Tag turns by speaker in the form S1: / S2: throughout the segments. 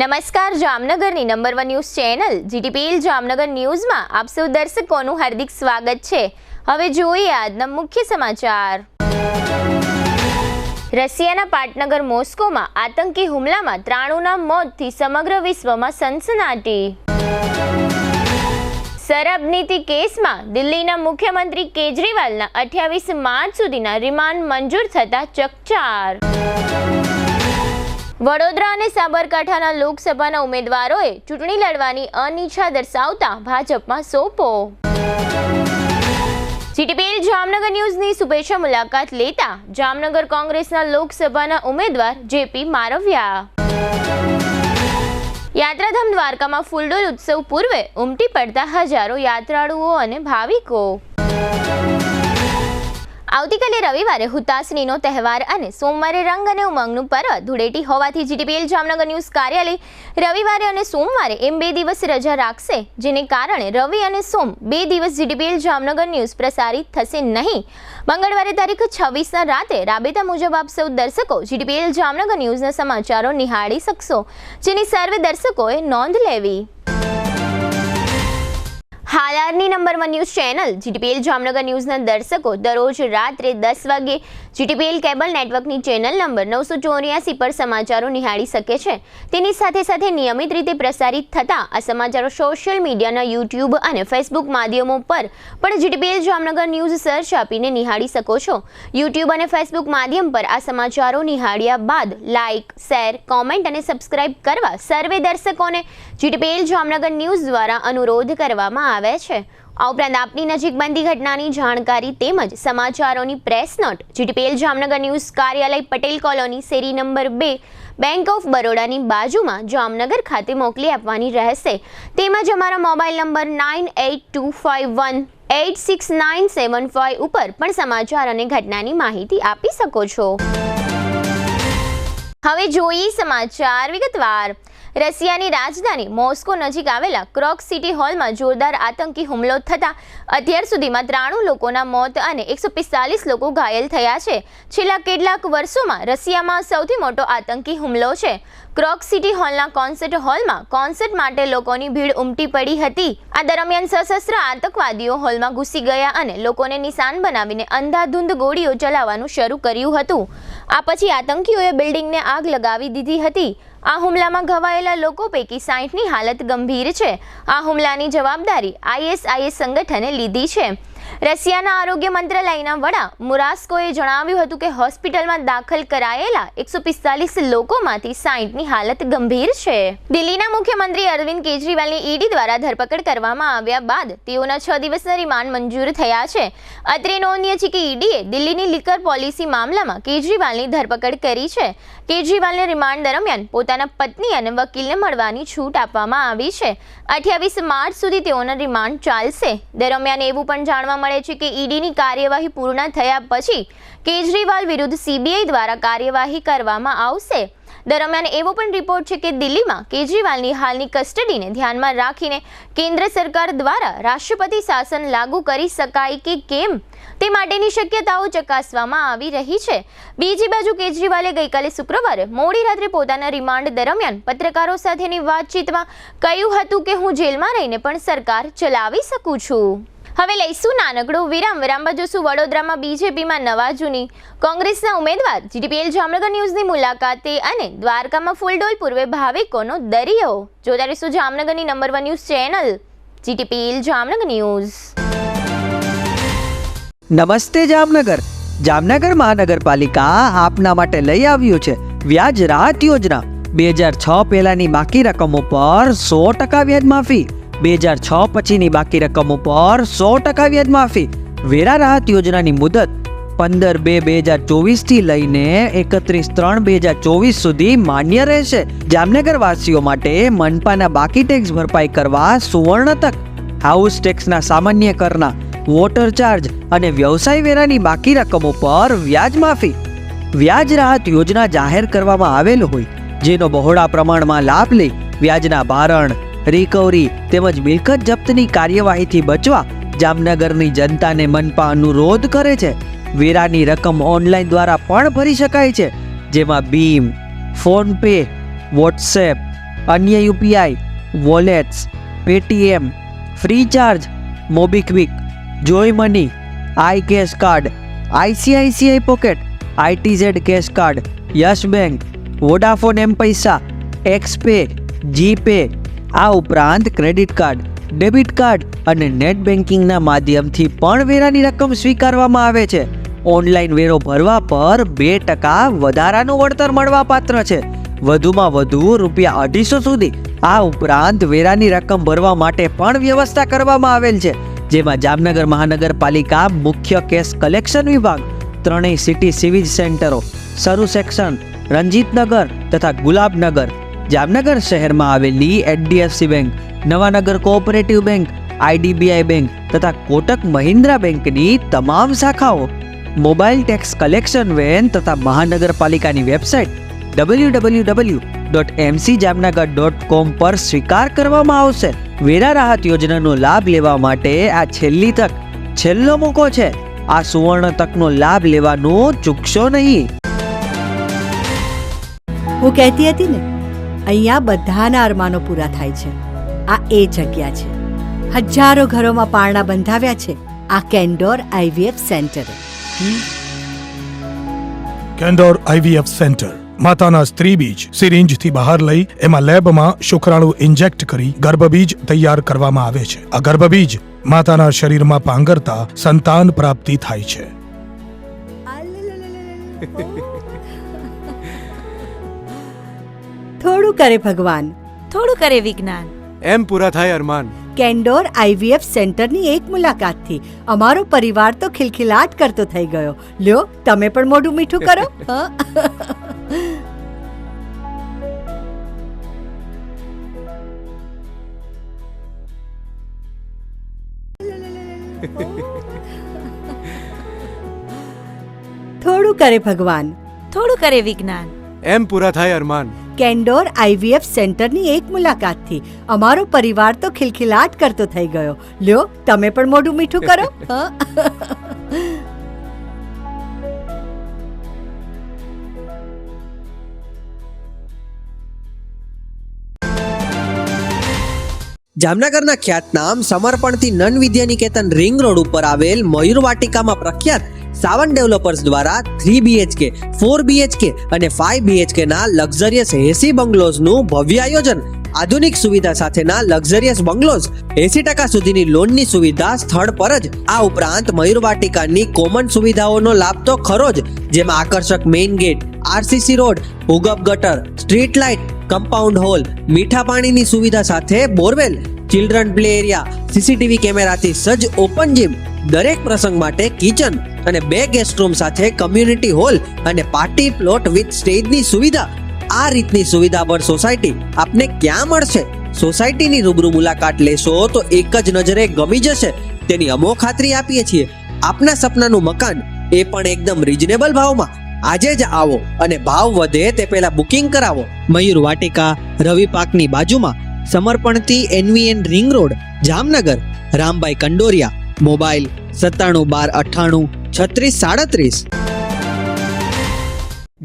S1: નમસ્કાર, જામનગરની number 1 news channel GTPL Jamnagar ન્યૂઝમાં આપ સૌ દર્શકોનું હાર્દિક સ્વાગત છે। હવે જોઈએ આજના મુખ્ય સમાચાર। રશિયાના પાટનગર મોસ્કોમાં આતંકી હુમલામાં 93ના મોતથી સમગ્ર વિશ્વમાં સનસનાટી। શરાબ નીતિ કેસમાં દિલ્હીના મુખ્યમંત્રી કેજરીવાલના 28 માર્ચ સુધીના રિમાન્ડ મંજૂર થતા ચકચાર। વડોદરા અને સાબરકાંઠાના લોકસભાના ઉમેદવારોએ ચૂંટણી લડવાની અનિચ્છા દર્શાવતા ભાજપમાં સોંપો। જીટીપીએલ જામનગર ન્યૂઝની શુભેચ્છા મુલાકાત લેતા જામનગર કોંગ્રેસના લોકસભાના ઉમેદવાર જેપી મારવિયા। યાત્રાધામ દ્વારકામાં ફૂલડોલ ઉત્સવ પૂર્વે ઉમટી પડતા હજારો યાત્રાળુઓ અને ભાવિકો। આવતીકાલે રવિવારે હુતાસનીનો તહેવાર અને સોમવારે રંગ અને ઉમંગનું પર્વ ધૂળેટી હોવાથી જીટીપીએલ જામનગર ન્યૂઝ કાર્યાલય રવિવારે અને સોમવારે એમ 2 દિવસ રજા રાખશે, જેને કારણે રવિ અને સોમ 2 દિવસ જીટીપીએલ જામનગર ન્યૂઝ પ્રસારિત થશે નહીં। મંગળવારે તારીખ 26ના રાતે રાબેતા મુજબ આપ સૌ દર્શકો જીટીપીએલ જામનગર ન્યૂઝના સમાચારો નિહાળી શકશો, જેની સર્વે દર્શકોએ નોંધ લેવી। હાલની number 1 news channel GTPL Jamnagar ન્યૂઝના દર્શકો દરરોજ રાત્રે 10 વાગ્યે જીટીપીએલ કેબલ નેટવર્કની ચેનલ નંબર 984 પર સમાચારો નિહાળી શકે છે। તેની સાથે સાથે નિયમિત રીતે પ્રસારિત થતા આ સમાચારો સોશિયલ મીડિયાના યુટ્યુબ અને ફેસબુક માધ્યમો પર પણ જીટીપીએલ જામનગર ન્યૂઝ સર્ચ આપીને નિહાળી શકો છો। યુટ્યુબ અને ફેસબુક માધ્યમ પર આ સમાચારો નિહાળ્યા બાદ લાઇક, શેર, કોમેન્ટ અને સબસ્ક્રાઇબ કરવા સર્વે દર્શકોને જીટીપીએલ જામનગર ન્યૂઝ દ્વારા અનુરોધ કરવામાં આવે છે। આ ઉપરાંત આપની નજીક બનતી ઘટનાની જાણકારી તેમજ સમાચારોની press note GTPL Jamnagar news કાર્યાલય પટેલ કોલોની શેરી નંબર 2 બેંક ઓફ બરોડાની બાજુમાં જામનગર ખાતે મોકલી આપવાની રહેશે। તેમજ અમારા મોબાઈલ નંબર 9825186975 ઉપર પણ સમાચાર અને ઘટનાની માહિતી આપી શકો છો। હવે જોઈએ સમાચાર વિગતવાર। રશિયાની રાજધાની મોસ્કો નજીક આવેલા ક્રોક સિટી હોલમાં જોરદાર આતંકી હુમલો થતાં અત્યાર સુધીમાં 93 લોકોના મોત અને 145 લોકો ઘાયલ થયા છે। છેલ્લા કેટલાક વર્ષોમાં રશિયામાં સૌથી મોટો આતંકી હુમલો છે। ક્રોક સિટી હોલના કોન્સર્ટ હોલમાં કોન્સર્ટ માટે લોકોની ભીડ ઉમટી પડી હતી। આ દરમિયાન સશસ્ત્ર આતંકવાદીઓ હોલમાં ઘૂસી ગયા અને લોકોને નિશાન બનાવીને અંધાધૂંધ ગોળીઓ ચલાવવાનું શરૂ કર્યું હતું। આ પછી આતંકીઓએ બિલ્ડિંગને આગ લગાવી દીધી હતી। આ હુમલામાં ઘવાયેલા લોકો પૈકી 60ની હાલત ગંભીર છે। આ હુમલાની જવાબદારી આઈએસઆઈએસ સંગઠને લીધી છે। રશિયાના આરોગ્ય મંત્રાલયના વડા મુરાસ્કોએ જણાવ્યું હતું કે હોસ્પિટલમાં દાખલ કરાયેલા 145 લોકોમાંથી 60ની હાલત ગંભીર છે। દિલ્હીના મુખ્યમંત્રી અરવિંદ કેજરીવાલની ઈડી દ્વારા ધરપકડ કરવામાં આવ્યા બાદ તેઓના 6 દિવસના રિમાન્ડ મંજૂર થયા છે। અત્રે નોંધનીય છે કે ઈડીએ દિલ્હીની લિકર પોલિસી મામલામાં કેજરીવાલની ધરપકડ કરી છે। કેજરીવાલને રિમાન્ડ દરમિયાન પોતાના પત્ની અને વકીલને મળવાની છૂટ આપવામાં આવી છે। 28 માર્ચ સુધી તેઓના રિમાન્ડ ચાલશે। દરમિયાન એવું પણ જાણવા મળે છે કે ઈડીની કાર્યવાહી પૂર્ણ થયા પછી કેજરીવાલ વિરુદ્ધ સીબીઆઈ દ્વારા કાર્યવાહી કરવામાં આવશે। દરમિયાન એવો પણ રિપોર્ટ છે કે દિલ્હીમાં કેજરીવાલની હાલની કસ્ટડીને ધ્યાનમાં રાખીને કેન્દ્ર સરકાર દ્વારા રાષ્ટ્રપતિ શાસન લાગુ કરી શકાય કે કેમ તે માટેની શક્યતાઓ ચકાસવામાં આવી રહી છે। બીજી બાજુ કેજરીવાલે ગઈકાલે શુક્રવારે મોડી રાત્રે પોતાના રિમાન્ડ દરમિયાન પત્રકારો સાથેની વાતચીતમાં કહ્યું હતું કે હું જેલમાં રહીને પણ સરકાર ચલાવી શકું છું। હવે લઈશું નાનકડો વિરામ। બાદ જોશું વડોદરામાં બીજેપીમાં નવા જૂની કોંગ્રેસના ઉમેદવાર જીટીપીએલ જામનગર ન્યૂઝની મુલાકાતે અને દ્વારકામાં ફૂલડોલ પૂર્વે ભાવિકોનો દરિયો। જોતા રહીશું જામનગરની number 1 news channel GTPL Jamnagar news.
S2: નમસ્તે જામનગર। જામનગર મહાનગરપાલિકા આપના માટે લઈ આવ્યું છે વ્યાજ રાહત યોજના। 2006 પહેલાની બાકી રકમો પર 100% વ્યાજ માફી। 2006 પછીની બાકી રકમો પર 100% વ્યાજ માફી। વેરા રાહત યોજનાની મુદત 15/2/2024 થી લઈને 31/3/2024 સુધી માન્ય રહેશે। જામનગર વાસીઓ માટે મનપાના બાકી ટેક્સ ભરપાઈ કરવા સુવર્ણ તક। હાઉસ ટેક્સના સામાન્ય કરના, વોટર ચાર્જ અને વ્યવસાય વેરાની બાકી રકમો પર વ્યાજ માફી। વ્યાજ રાહત યોજના જાહેર કરવામાં આવેલ હોય જેનો બહોળા પ્રમાણમાં લાભ લઈ વ્યાજના ભારણ, રિકવરી તેમજ મિલકત જપ્તની કાર્યવાહીથી બચવા જામનગરની જનતાને મનપા અનુરોધ કરે છે। વેરાની રકમ ઓનલાઈન દ્વારા પણ ભરી શકાય છે, જેમાં બીમ, ફોન પે, વોટ્સએપ, અન્ય UPI, wallets, Paytm, Freecharge, MobiKwik, joy money, I cash card, ICICI pocket, ITZ cash card, Yes Bank, Vodafone M paisa, Xpay, GPay, આ ઉપરાંત ક્રેડિટ કાર્ડ, ડેબિટ કાર્ડ અને નેટ બેન્કિંગના માધ્યમથી પણ વેરાની રકમ સ્વીકારવામાં આવે છે. ઓનલાઈન વેરો ભરવા પર 2% વધારાનું વળતર મળવાપાત્ર છે. વધુમાં વધુ ₹250 સુધી. આ ઉપરાંત વેરાની રકમ ભરવા માટે પણ વ્યવસ્થા કરવામાં આવેલ છે, જેમાં જામનગર મહાનગરપાલિકા મુખ્ય કેસ કલેક્શન વિભાગ, ત્રણેય સિટી સિવિલ સેન્ટરો, સરુ સેક્શન, રંજીતનગર તથા ગુલાબનગર, જામનગર શહેરમાં આવેલી HDFC bank, Nawanagar cooperative bank, IDBI bank તથા કોટક મહિન્દ્રા બેંકની તમામ શાખાઓ મોબાઈલ ટેક્સ કલેક્શન વેન તથા મહાનગરપાલિકાની વેબસાઇટ www.mcjamnagar.com પર સ્વીકાર કરવામાં આવશે. વેરા રાહત યોજનાનો લાભ લેવા માટે આ છેલ્લી તક, છેલ્લો મોકો છે. આ સુવર્ણ તકનો લાભ લેવાનું ચૂકશો નહીં.
S3: હું કહેતી હતી ને, અહીંયા બધાના અરમાનો પૂરા થાય છે. આ એ જગ્યા છે. હજારો ઘરોમાં પારણા બંધાવ્યા છે આ Candor IVF centre.
S4: Candor IVF centre માતાના સ્ત્રી બીજ સિરિંજથી બહાર લઈ એમાં લેબમાં શુક્રાણુ ઇન્જેક્ટ કરી ગર્ભબીજ તૈયાર કરવામાં આવે છે. આ ગર્ભબીજ માતાના શરીરમાં પાંગરતા સંતાન પ્રાપ્તિ થાય છે.
S3: થોડું કરે ભગવાન,
S5: થોડું કરે વિજ્ઞાન.
S6: એમ પૂરા થાય અરમાન.
S3: કેન્ડોર આઈવીએફ સેન્ટરની એક મુલાકાતથી અમારો પરિવાર તો ખિલખિલાટ કરતો થઈ ગયો. લ્યો, તમે પણ મોઢું મીઠું કરો. થોડું કરે ભગવાન,
S5: થોડું કરે વિજ્ઞાન.
S6: એમ પૂરા થાય અરમાન.
S3: કેન્ડોર આઈવીએફ સેન્ટરની એક મુલાકાતથી અમારો પરિવાર તો ખિલખિલાટ કરતો થઈ ગયો. લ્યો, તમે પણ મોઢું મીઠું કરો.
S2: જામનગરના ખ્યાતનામ સમર્પણથી નન વિદ્યાનિકેતન રિંગ રોડ ઉપર આવેલ મયુર વાટિકામાં પ્રખ્યાત સાવન ડેવલપર્સ દ્વારા 3 BHK, 4 BHK અને 5 BHK ના લક્ઝરિયસ 80 બંગલોઝનું ભવ્ય આયોજન. આધુનિક સુવિધા સાથેના લક્ઝરિયસ બંગલોઝ, 80% સુધીની લોનની સુવિધા સ્થળ પર જ. આ ઉપરાંત મયુર વાટિકાની કોમન સુવિધાઓનો લાભ તો ખરો જ, જેમાં આકર્ષક મેઇન ગેટ, આરસીસી રોડ, ભૂગર્ભ ગટર, સ્ટ્રીટ લાઇટ, કમ્પાઉન્ડ હોલ, મીઠા પાણીની સુવિધા સાથે borewell, children play area, CCTV કેમેરાથી સજ્જ ઓપન જીમ, દરેક પ્રસંગ માટે કિચન અને 2 ગેસ્ટ રૂમ સાથે કમ્યુનિટી હોલ અને પાર્ટી પ્લોટ વિથ સ્ટેજની સુવિધા. આ રીતની સુવિધાભર સોસાયટી આપને ક્યાં મળશે? સોસાયટીની રૂબરૂ મુલાકાત લેશો તો એક જ નજરે ગમી જશે, તેની અમો ખાતરી આપીએ છીએ. આપના સપનાનું મકાન, એ પણ એકદમ રીઝનેબલ ભાવમાં. આજે જ આવો અને ભાવ વધે તે પહેલા બુકિંગ કરાવો. મયુર વાટિકા, રવિ પાર્કની બાજુમાં, સમર્પણથી NVN ring road, Jamnagar. Rambhai Kandoriya. Mobile 9712983637.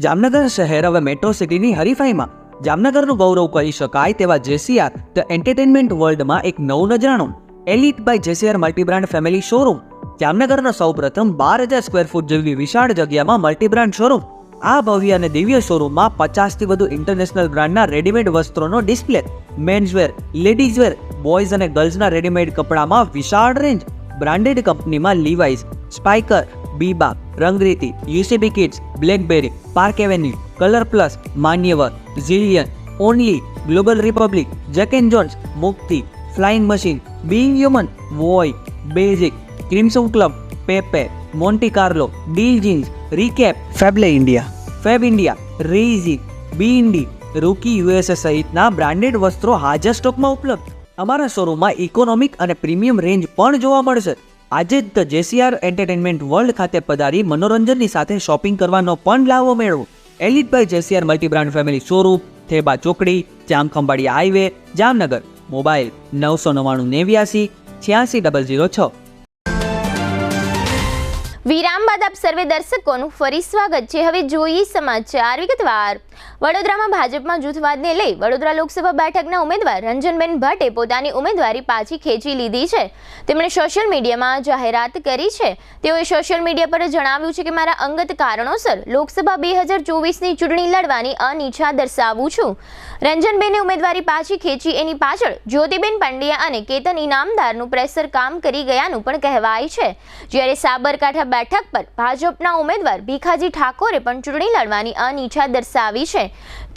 S2: Jamnagar શહેર હવે મેટ્રો સિટીની હરીફાઈમાં જામનગરનું ગૌરવ કરી શકાય તેવા JCR ધ એન્ટરટેનમેન્ટ વર્લ્ડમાં એક નવું નજરાણું. Elite by JCR multibrand family showroom. જામનગરનો સૌપ્રથમ 12,000 સ્ક્વેર ફૂટ જેવી વિશાળ જગ્યામાં મલ્ટીબ્રાન્ડ શોરૂમ. આ ભવ્ય અને દિવ્ય શોરૂમમાં 50થી વધુ ઇન્ટરનેશનલ બ્રાન્ડના રેડીમેડ વસ્ત્રોનો ડિસ્પ્લે, મેન્સવેર, લેડીઝવેર, બોયઝ અને ગર્લ્સના રેડીમેડ કપડામાં વિશાળ રેન્જ. બ્રાન્ડેડ કંપનીમાં Levi's, Spykar, Biba, Rangriti, UCB kids, Blackberry, Park Avenue, Colour Plus, Manyavar, Zillion, Only, Global Republic, Jack and Jones, Mukti, Flying Machine, Being Human, Voi, Basic, Crimson Club, Pepe, Monte Carlo, Deal Jeans, Recap, Fab India, રેઝી, બીઇન્ડી, Rookie USA સહિતના બ્રાન્ડેડ વસ્ત્રો હાજર સ્ટોકમાં ઉપલબ્ધ. અમારા શોરૂમમાં ઇકોનોમિક અને પ્રીમિયમ રેન્જ પણ જોવા મળશે. આજે જ ધ JCR એન્ટરટેનમેન્ટ વર્લ્ડ ખાતે પધારી મનોરંજનની સાથે શોપિંગ કરવાનો પણ લાવો મેળવો. Elite by JCR multibrand family showroom, Theba ચોકડી, જામખંભાળિયા હાઈવે, જામનગર. મોબાઈલ 999
S1: વિરામ બાદ આપ સર્વે દર્શકોનું ફરી સ્વાગત છે. હવે જોઈએ સમાચાર વિગતવાર. વડોદરામાં ભાજપમાં જૂથવાદને લઈ વડોદરા લોકસભા બેઠકના ઉમેદવાર રંજનબેન ભટ્ટે પોતાની ઉમેદવારી પાછી ખેંચી લીધી છે. તેમણે સોશિયલ મીડિયામાં જાહેરાત કરી છે. તેઓએ સોશિયલ મીડિયા પર જણાવ્યું છે કે મારા અંગત કારણોસર લોકસભા 2024ની ચૂંટણી લડવાની અનિચ્છા દર્શાવું છું. રંજનબેને ઉમેદવારી પાછી ખેંચી એની પાછળ જ્યોતિબેન પંડ્યા અને કેતન ઇનામદારનું પ્રેશર કામ કરી ગયાનું પણ કહેવાય છે. જ્યારે સાબરકાંઠા બેઠક પર ભાજપના ઉમેદવાર ભીખાજી ઠાકોરે પણ ચૂંટણી લડવાની અનિચ્છા દર્શાવી છે.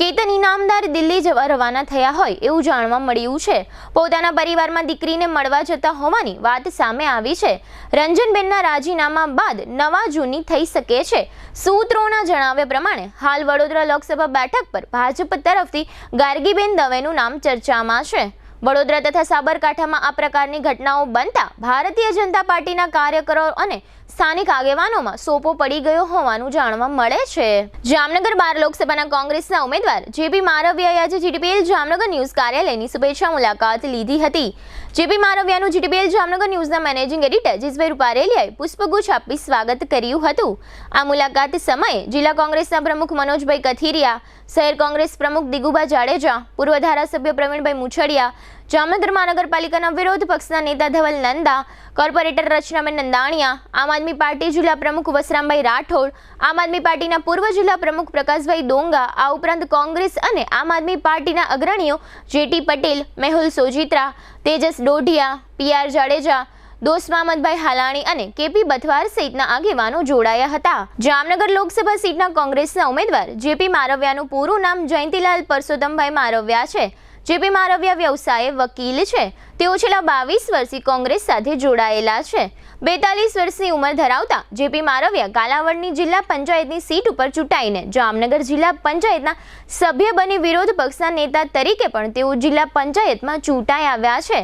S1: કેતન ઇનામદાર દિલ્હી જવા રવાના થયા હોય એવું જાણવા મળ્યું છે. પોતાના પરિવારમાં દીકરીને મળવા જતા હોવાની વાત સામે આવી છે. રંજનબેનના રાજીનામા બાદ નવા જૂની થઈ શકે છે. સૂત્રોના જણાવ્યા પ્રમાણે હાલ વડોદરા લોકસભા બેઠક પર ભાજપ તરફથી ગાર્ગીબેન દવેનું નામ ચર્ચામાં છે. વડોદરા તથા સાબરકાંઠામાં આ પ્રકારની ઘટનાઓ બનતા ભારતીય જનતા પાર્ટીના કાર્યકરો અને સ્થાનિક આગેવાનોમાં સોપો પડી ગયો હોવાનું જાણવા મળે છે. જામનગર 12 લોકસભાના કોંગ્રેસના ઉમેદવાર જેપી મારવિયાએ આજે જીટીપીએલ જામનગર ન્યૂઝ કાર્યાલયની શુભેચ્છા મુલાકાત લીધી હતી. જેપી મારવિયાનું જીટીપીએલ જામનગર ન્યૂઝના મેનેજિંગ એડિટર જીસભાઈ રૂપારેલિયાએ પુષ્પગુચ્છ આપી સ્વાગત કર્યું હતું. આ મુલાકાત સમયે જિલ્લા કોંગ્રેસના પ્રમુખ મનોજભાઈ કથિરિયા, શહેર કોંગ્રેસ પ્રમુખ દિગુભા જાડેજા, પૂર્વ ધારાસભ્ય પ્રવીણભાઈ મુછડિયા, જામનગર મહાનગરપાલિકાના વિરોધ પક્ષના નેતા ધવલ નંદા, કોર્પોરેટર રચનાબેન નંદાણીયા, આમ આદમી પાર્ટી જિલ્લા પ્રમુખ વસરામભાઈ રાઠોડ, આમ આદમી પાર્ટીના પૂર્વ જિલ્લા પ્રમુખ પ્રકાશભાઈ ડોંગા, આ ઉપરાંત કોંગ્રેસ અને આમ આદમી પાર્ટીના અગ્રણીઓ જેટી પટેલ, મેહુલ સોજિત્રા, તેજસ ડોઢિયા, પીઆર જાડેજા, દોસ્મામદભાઈ હાલાણી અને કેપી બથવાર સહિતના આગેવાનો જોડાયા હતા. જામનગર લોકસભા સીટના કોંગ્રેસના ઉમેદવાર જેપી મારવિયાનું પૂરું નામ જયંતિલાલ પરસોત્તમભાઈ મારવિયા છે. જેપી મારવિયા વ્યવસાયે વકીલ છે. તેઓ છેલ્લા 22 વર્ષથી કોંગ્રેસ સાથે જોડાયેલા છે. 42 વર્ષની ઉંમર ધરાવતા જેપી મારવિયા કાલાવડની જિલ્લા પંચાયતની સીટ ઉપર ચૂંટાઈને જામનગર જિલ્લા પંચાયતના સભ્ય બની વિરોધ પક્ષના નેતા તરીકે પણ તેઓ જિલ્લા પંચાયતમાં ચૂંટાઈ આવ્યા છે.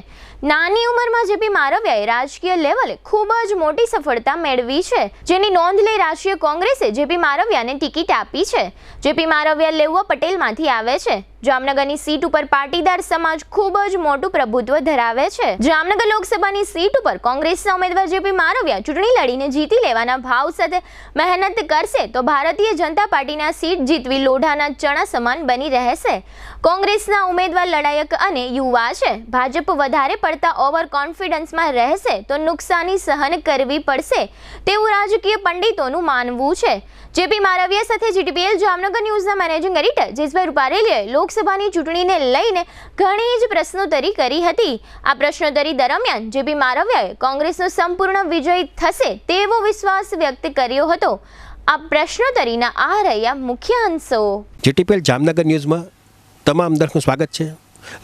S1: નાની ઉંમરમાં જેપી મારવિયાએ રાજકીય લેવલે ખૂબ જ મોટી સફળતા મેળવી છે, જેની નોંધ લઈ રાષ્ટ્રીય કોંગ્રેસે જેપી મારવિયાને ટિકિટ આપી છે. જેપી મારવિયા લેઉવા પટેલમાંથી આવે છે. જામનગરની સીટ ઉપર પાટીદાર સમાજ ખૂબ જ મોટું પ્રભુત્વ ધરાવે છે. જામનગર લોકસભાની સીટ ઉપર કોંગ્રેસના ઉમેદવાર જેપી મારવિયા ચૂંટણી લડીને જીતી લેવાના ભાવ સાથે મહેનત કરશે તો ભારતીય જનતા પાર્ટીના સીટ જીતવી લોઢાના ચણા સમાન બની રહેશે. કોંગ્રેસના ઉમેદવાર લડાયક અને યુવા છે. ભાજપ વધારે પડતા ઓવર કોન્ફિડન્સમાં રહેશે તો નુકસાની સહન કરવી પડશે તેવું રાજકીય પંડિતોનું માનવું છે. જેપી મારવિયા સાથે જીટીપીએલ જામનગર ન્યૂઝના મેનેજિંગ એડિટર જીસભાઈ રૂપારેલિયાએ લોકસભાની ચૂંટણીને લઈને ઘણી જ પ્રશ્નોત્તરી કરી હતી. આ પ્રશ્નોત્તરી દરમિયાન જેપી મારવિયાએ કોંગ્રેસનો સંપૂર્ણ વિજય થશે તેવો વિશ્વાસ વ્યક્ત કર્યો હતો. આ પ્રશ્નોત્તરીના આ રહ્યા મુખ્ય અંશો.
S7: જીટીપીએલ જામનગર ન્યૂઝમાં તમામ દર્શકનું સ્વાગત છે.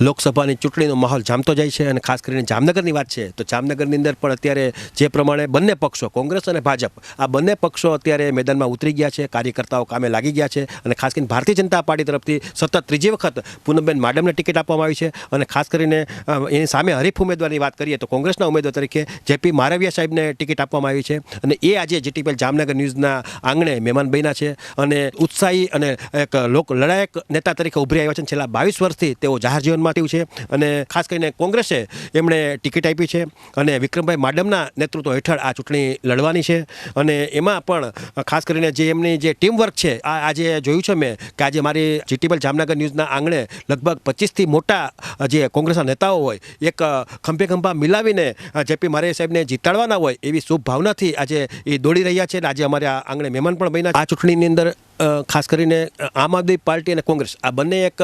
S7: લોકસભાની ચૂંટણીનો માહોલ જામતો જાય છે અને ખાસ કરીને જામનગરની વાત છે તો જામનગરની અંદર પણ અત્યારે જે પ્રમાણે બંને પક્ષો કોંગ્રેસ અને ભાજપ આ બંને પક્ષો અત્યારે મેદાનમાં ઉતરી ગયા છે. કાર્યકર્તાઓ કામે લાગી ગયા છે અને ખાસ કરીને ભારતીય જનતા પાર્ટી તરફથી સતત ત્રીજી વખત પૂનમબેન માડમને ટિકિટ આપવામાં આવી છે અને ખાસ કરીને એની સામે હરીફ ઉમેદવારની વાત કરીએ તો કોંગ્રેસના ઉમેદવાર તરીકે જેપી મારવિયા સાહેબને ટિકિટ આપવામાં આવી છે અને એ આજે જીટીપીએલ જામનગર ન્યૂઝના આંગણે મહેમાન બન્યા છે અને ઉત્સાહી અને એક લોક લડાયક નેતા તરીકે ઉભરી આવ્યા છે. છેલ્લા 22 વર્ષથી તેઓ જાહેર જીવનમાં છે અને ખાસ કરીને કોંગ્રેસે એમણે ટિકિટ આપી છે અને વિક્રમભાઈ માડમના નેતૃત્વ હેઠળ આ ચૂંટણી લડવાની છે અને એમાં પણ ખાસ કરીને જે એમની જે ટીમ વર્ક છે આજે જોયું છે મેં કે આજે મારી જીટીપીએલ જામનગર ન્યૂઝના આંગણે લગભગ 25થી મોટા જે કોંગ્રેસના નેતાઓ હોય એક ખંભે ખંભા મિલાવીને જેપી મારવિયા સાહેબને જીતાડવાના હોય એવી શુભ ભાવનાથી આજે એ દોડી રહ્યા છે. આજે અમારે આ આંગણે મહેમાન પણ બન્યા. આ ચૂંટણીની અંદર ખાસ કરીને આમ આદમી પાર્ટી અને કોંગ્રેસ આ બંને એક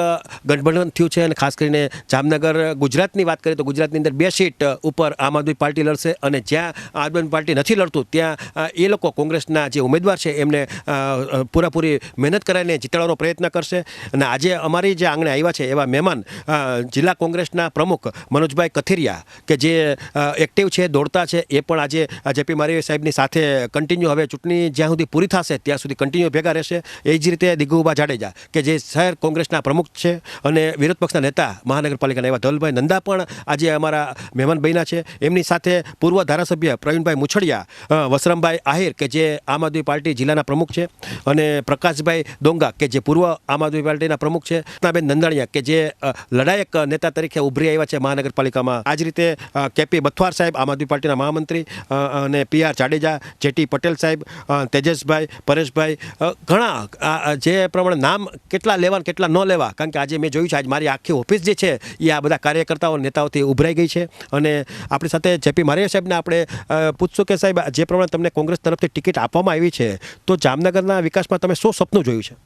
S7: ગઠબંધન થયું છે અને ખાસ કરીને જામનગર ગુજરાતની વાત કરીએ તો ગુજરાતની અંદર 2 સીટ ઉપર આમ આદમી પાર્ટી લડશે અને જ્યાં આમ આદમી પાર્ટી નથી લડતું ત્યાં એ લોકો કોંગ્રેસના જે ઉમેદવાર છે એમને પૂરેપૂરી મહેનત કરાવીને જીતાડવાનો પ્રયત્ન કરશે. અને આજે અમારી જે આંગણે આવ્યા છે એવા મહેમાન જિલ્લા કોંગ્રેસના પ્રમુખ મનોજભાઈ કથિરિયા કે જે એક્ટિવ છે, દોડતા છે, એ પણ આજે જેપી મારવિયા સાહેબની સાથે કન્ટિન્યુ હવે ચૂંટણી જ્યાં સુધી પૂરી થશે ત્યાં સુધી કન્ટિન્યુ ભેગા રહેશે. એ જ રીતે દિગુભા જાડેજા કે જે શહેર કોંગ્રેસના પ્રમુખ છે અને વિરોધ પક્ષના નેતા મહાનગરપાલિકાના એવા ધવલભાઈ નંદા પણ આજે અમારા મહેમાન બન્યા છે. એમની સાથે પૂર્વ ધારાસભ્ય પ્રવીણભાઈ મુછડિયા, વસરામભાઈ આહિર કે જે આમ આદમી પાર્ટી જિલ્લાના પ્રમુખ છે અને પ્રકાશભાઈ ડોંગા કે જે પૂર્વ આમ આદમી પાર્ટીના પ્રમુખ છે, રત્નાબેન નંદાણીયા કે જે લડાયક નેતા તરીકે ઉભરી આવ્યા છે મહાનગરપાલિકામાં. આ જ રીતે કેપી બથવાર સાહેબ આમ આદમી પાર્ટીના મહામંત્રી અને પીઆર જાડેજા, જેટી પટેલ સાહેબ, તેજસભાઈ, પરેશભાઈ, ઘણા જે પ્રમાણે નામ કેટલા લેવા કેટલા ન લેવા, કારણ કે આજે મેં જોયું છે આજ મારી આખી ઓફિસ જે છે એ આ બધા કાર્યકર્તાઓ નેતાઓથી ઉભરાઈ ગઈ છે. અને આપણી સાથે જેપી મારિયા સાહેબને આપણે પૂછશું કે સાહેબ જે પ્રમાણે તમને કોંગ્રેસ તરફથી ટિકિટ આપવામાં આવી છે તો જામનગરના વિકાસમાં તમે શું સપનું જોયું છે?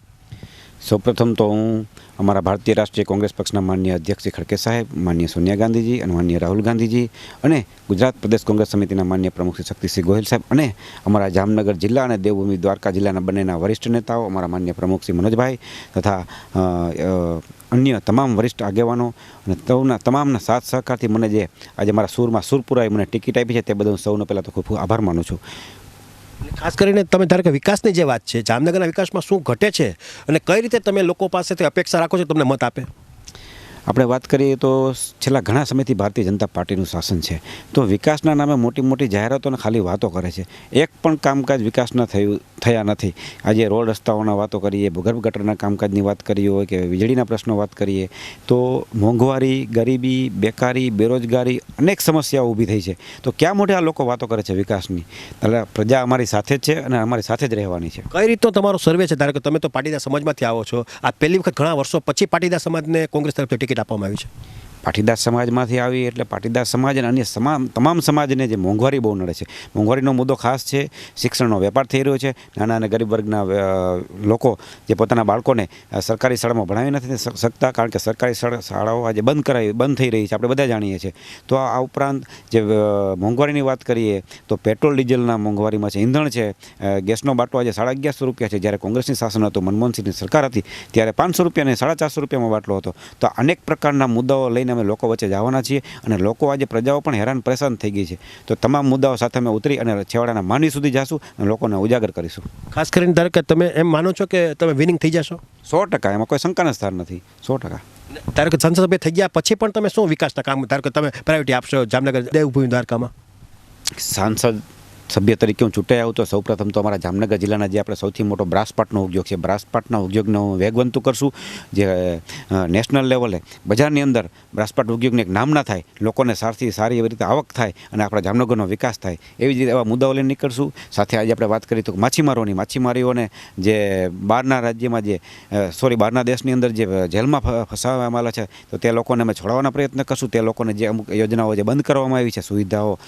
S8: સૌપ્રથમ તો હું અમારા ભારતીય રાષ્ટ્રીય કોંગ્રેસ પક્ષના માનનીય અધ્યક્ષ શ્રી ખડકે સાહેબ, માનનીય સોનિયા ગાંધીજી અને માનનીય રાહુલ ગાંધીજી અને ગુજરાત પ્રદેશ કોંગ્રેસ સમિતિના માનનીય પ્રમુખ શ્રી શક્તિસિંહ ગોહિલ સાહેબ અને અમારા જામનગર જિલ્લા અને દેવભૂમિ દ્વારકા જિલ્લાના બંનેના વરિષ્ઠ નેતાઓ, અમારા માનનીય પ્રમુખ શ્રી મનોજભાઈ તથા અન્ય તમામ વરિષ્ઠ આગેવાનો અને તમામના સાથ સહકારથી મને જે આજે મારા સૂરમાં સૂર પુરાઈ મને ટિકિટ આપી છે તે બદલ હું સૌનો પહેલાં તો ખૂબ ખૂબ આભાર માનું છું.
S7: ખાસ કરીને તમે ધારો કે વિકાસની જે વાત છે, જામનગરના વિકાસમાં શું ઘટે છે અને કઈ રીતે તમે લોકો પાસેથી અપેક્ષા રાખો છો તમને મત આપે?
S8: આપણે વાત કરીએ તો છેલ્લા ઘણા સમયથી ભારતીય જનતા પાર્ટીનું શાસન છે, તો વિકાસના નામે મોટી મોટી જાહેરાતોને ખાલી વાતો કરે છે. એક પણ કામકાજ વિકાસના થયા નથી. આજે રોડ રસ્તાઓના વાતો કરીએ, ભૂગર્ભ ગટરના કામકાજની વાત કરીએ હોય કે વીજળીના પ્રશ્નો વાત કરીએ તો મોંઘવારી, ગરીબી, બેકારી, બેરોજગારી અનેક સમસ્યાઓ ઊભી થઈ છે. તો ક્યાં મોટે આ લોકો વાતો કરે છે વિકાસની? એટલે પ્રજા અમારી સાથે જ છે અને અમારી સાથે જ રહેવાની છે.
S7: કઈ રીતનો તમારો સર્વે છે? ધારો કે તમે તો પાટીદાર સમાજમાંથી આવો છો, આ પહેલી વખત ઘણા વર્ષો પછી પાટીદાર સમાજને કોંગ્રેસ તરફથી ટિકિટ આપવામાં આવી છે.
S8: પાટીદાર સમાજમાંથી આવી એટલે પાટીદાર સમાજ અને અન્ય તમામ સમાજને જે મોંઘવારી બહુ નડે છે. મોંઘવારીનો મુદ્દો ખાસ છે. શિક્ષણનો વેપાર થઈ રહ્યો છે. નાના અને ગરીબ વર્ગના લોકો જે પોતાના બાળકોને સરકારી શાળામાં ભણાવી નથી શકતા, કારણ કે સરકારી શાળાઓ આજે બંધ થઈ રહી છે, આપણે બધા જાણીએ છીએ. તો આ ઉપરાંત જે મોંઘવારીની વાત કરીએ તો પેટ્રોલ ડીઝલના મોંઘવારીમાં છે, ઈંધણ છે, ગેસનો બાટલો આજે 1150 રૂપિયા છે. જ્યારે કોંગ્રેસની શાસન હતું, મનમોહનસિંહની સરકાર હતી ત્યારે 500 રૂપિયા અને 450 રૂપિયામાં બાટલો હતો. તો અનેક પ્રકારના મુદ્દાઓ લઈને અમે લોકો વચ્ચે જવાના છીએ અને લોકો આજે પ્રજાઓ પણ હેરાન પરેશાન થઈ ગઈ છે. તો તમામ મુદ્દાઓ સાથે અમે ઉતરી અને છેવાડાના માનવી સુધી જાશું અને લોકોને ઉજાગર કરીશું.
S7: ખાસ કરીને ધારો કે તમે એમ માનો છો કે તમે વિનિંગ થઈ જશો?
S8: 100%, એમાં કોઈ શંકાનો સ્થાન નથી. 100%.
S7: ધારો કે સંસદ સભ્ય થઈ ગયા પછી પણ તમે શું વિકાસના કામ, ધારો કે તમે પ્રાયોરિટી આપશો જામનગર દેવભૂમિ દ્વારકામાં?
S8: સાંસદ સભ્ય તરીકે હું ચૂંટાઈ આવું તો સૌપ્રથમ તો અમારા જામનગર જિલ્લાના જે આપણે સૌથી મોટો બ્રાસપાટનો ઉદ્યોગ છે, બ્રાસપાટના ઉદ્યોગને હું વેગવંતું કરશું. જે નેશનલ લેવલે બજારની અંદર બ્રાસપાટ ઉદ્યોગને એક નામ ના થાય, લોકોને સારી એવી રીતે આવક થાય અને આપણા જામનગરનો વિકાસ થાય, એવી જ રીતે એવા મુદ્દાઓ લઈને નીકળશું. સાથે આજે આપણે વાત કરીએ તો માછીમારીઓને જે બહારના રાજ્યમાં બહારના દેશની અંદર જે જેલમાં ફસાવવામાં આવેલા છે તો તે લોકોને અમે છોડાવવાના પ્રયત્ન કરશું. તે લોકોને જે અમુક યોજનાઓ જે બંધ કરવામાં આવી છે, સુવિધાઓ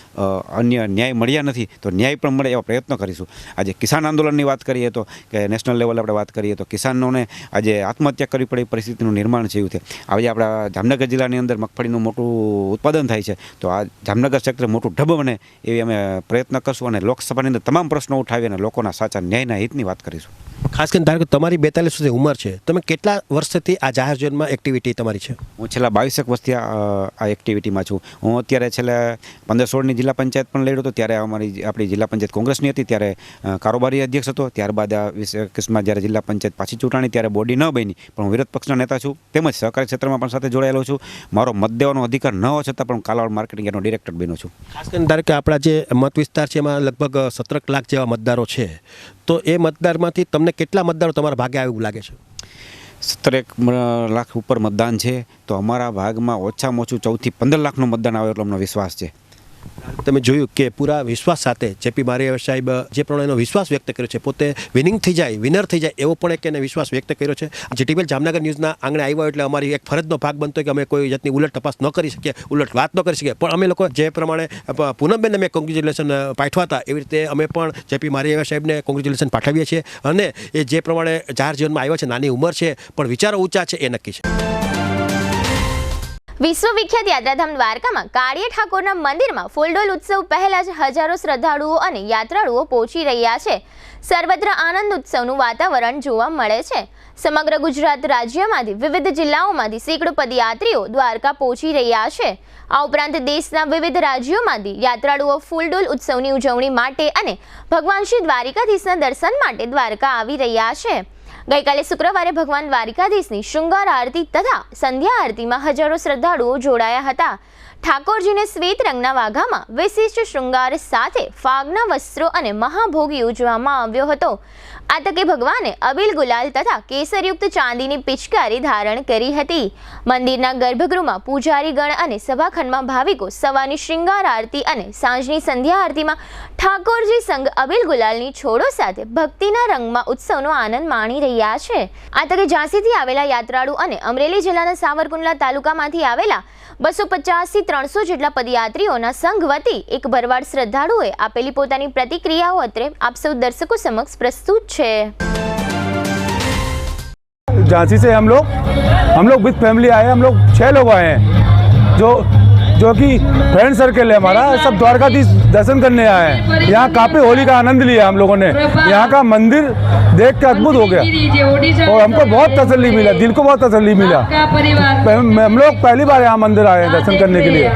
S8: અન્ય ન્યાય મળ્યા નથી તો ન્યાય પણ મળે એવા પ્રયત્નો કરીશું. આજે કિસાન આંદોલનની વાત કરીએ તો કે નેશનલ લેવલે આપણે વાત કરીએ તો કિસાનોને આજે આત્મહત્યા કરવી પડે પરિસ્થિતિનું નિર્માણ થયું છે. આજે આપણા જામનગર જિલ્લાની અંદર મગફળીનું મોટું ઉત્પાદન થાય છે, તો આ જામનગર સેક્ટર મોટું ઢબ બને એવી અમે પ્રયત્ન કરશું અને લોકસભાની અંદર તમામ પ્રશ્નો ઉઠાવી અને લોકોના સાચા ન્યાયના હિતની વાત કરીશું.
S7: ખાસ કરીને ધારો કે તમારી 42 સુધી ઉંમર છે, તમે કેટલા વર્ષથી આ જાહેર જીવનમાં એક્ટિવિટી તમારી છે?
S8: હું છેલ્લા 22 વર્ષથી આ એક્ટિવિટીમાં છું. હું અત્યારે છેલ્લા 15-16ની જિલ્લા પંચાયત પણ લડ્યો હતો, ત્યારે આપણી જિલ્લા પંચાયત કોંગ્રેસની હતી, ત્યારે કારોબારી અધ્યક્ષ હતો. ત્યારબાદ 2021માં જ્યારે જિલ્લા પંચાયત પાછી ચૂંટાણી ત્યારે બોડી ન બની, પણ હું વિરોધ પક્ષના નેતા છું, તેમજ સહકારી ક્ષેત્રમાં પણ સાથે જોડાયેલો છું. મારો મત દેવાનો અધિકાર ન હોવા છતાં પણ કાલાવાડ માર્કેટિંગ યાર્ડનો ડિરેક્ટર બન્યો છું. ખાસ
S7: કરીને ધારો કે આપણા જે મત વિસ્તાર છે એમાં લગભગ 17 લાખ જેવા મતદારો છે, તો એ મતદારમાંથી તમને કેટલા મતદારો તમારા ભાગે આવે એવું લાગે છે?
S8: 17 લાખ ઉપર મતદાન છે, તો અમારા ભાગમાં ઓછામાં ઓછું 14 થી 15 લાખનું મતદાન આવે એટલો અમને વિશ્વાસ છે.
S7: તમે જોયું કે પૂરા વિશ્વાસ સાથે જેપી મારિયા સાહેબ જે પ્રમાણે એનો વિશ્વાસ વ્યક્ત કર્યો છે, પોતે વિનિંગ થઈ જાય, વિનર થઈ જાય એવો પણ એક એને વિશ્વાસ વ્યક્ત કર્યો છે. જીટીવીએલ જામનગર ન્યૂઝના આંગણે આવ્યો એટલે અમારી એક ફરજનો ભાગ બનતો કે અમે કોઈ જાતની ઉલટ તપાસ ન કરી શકીએ, ઉલટ વાત ન કરી શકીએ, પણ અમે લોકો જે પ્રમાણે પૂનમબેનને અમે કોંગ્રેચ્યુલેશન પાઠવા હતા એવી રીતે અમે પણ જેપી મારિયા સાહેબને કોંગ્રેચ્યુલેશન પાઠવીએ છીએ. અને એ જે પ્રમાણે જાહેર જીવનમાં આવ્યા છે, નાની ઉંમર છે પણ વિચારો ઊંચા છે, એ નક્કી છે.
S1: વિશ્વવિખ્યાત યાત્રાધામ દ્વારકામાં કાળિયા ઠાકોરના મંદિરમાં ફૂલડોલ ઉત્સવ પહેલા જ હજારો શ્રદ્ધાળુઓ અને યાત્રાળુઓ પહોંચી રહ્યા છે. સર્વત્ર આનંદ ઉત્સવનું વાતાવરણ જોવા મળે છે. સમગ્ર ગુજરાત રાજ્યમાંથી વિવિધ જિલ્લાઓમાંથી સેંકડો પદયાત્રીઓ દ્વારકા પહોંચી રહ્યા છે. આ ઉપરાંત દેશના વિવિધ રાજ્યોમાંથી યાત્રાળુઓ ફૂલડોલ ઉત્સવની ઉજવણી માટે અને ભગવાન શ્રી દ્વારિકાધીશના દર્શન માટે દ્વારકા આવી રહ્યા છે. ગઈકાલે શુક્રવારે ભગવાન દ્વારિકાધીશની શૃંગાર આરતી તથા સંધ્યા આરતીમાં હજારો શ્રદ્ધાળુઓ જોડાયા હતા. ઠાકોરજીને શ્વેત રંગના વાઘામાં વિશિષ્ટ શૃંગાર સાથે ફાગના વસ્ત્રો અને મહાભોગ યોજવામાં આવ્યો હતો. આ તકે ભગવાને અબીલ ગુલાલ તથા કેસરયુક્ત ચાંદીની પિચકારી ધારણ કરી હતી. મંદિરના ગર્ભગૃહમાં પૂજારીગણ અને સભાખંડમાં ભાવિકો સવારની શૃંગાર આરતી અને સાંજની સંધ્યા આરતીમાં ઠાકોરજી સંગ અબીલ ગુલાલની છોડો સાથે ભક્તિના રંગમાં ઉત્સવનો આનંદ માણી રહ્યા છે. આ તકે ઝાંસીથી આવેલા યાત્રાળુ અને અમરેલી જિલ્લાના સાવરકુંડલા તાલુકામાંથી આવેલા 250 થી 300 જેટલા પદયાત્રીઓના સંઘ વતી એક ભરવાડ શ્રદ્ધાળુએ આપેલી પોતાની પ્રતિક્રિયાઓ અત્રે આપ સૌ દર્શકો સમક્ષ પ્રસ્તુત છે.
S9: झांसी से हम लोग विद फैमिली आए हैं. हम लोग 6 लोग आए हैं जो कि फ्रेंड सर्कल है हमारा. सब द्वारकाधीश दर्शन करने आए हैं. यहाँ काफ़ी होली का आनंद लिया हम लोगों ने. यहाँ का मंदिर देख के अद्भुत हो गया और हमको बहुत तसल्ली मिला, दिल को बहुत तसल्ली मिला. हम लोग पहली बार यहाँ मंदिर आए हैं दर्शन करने के लिए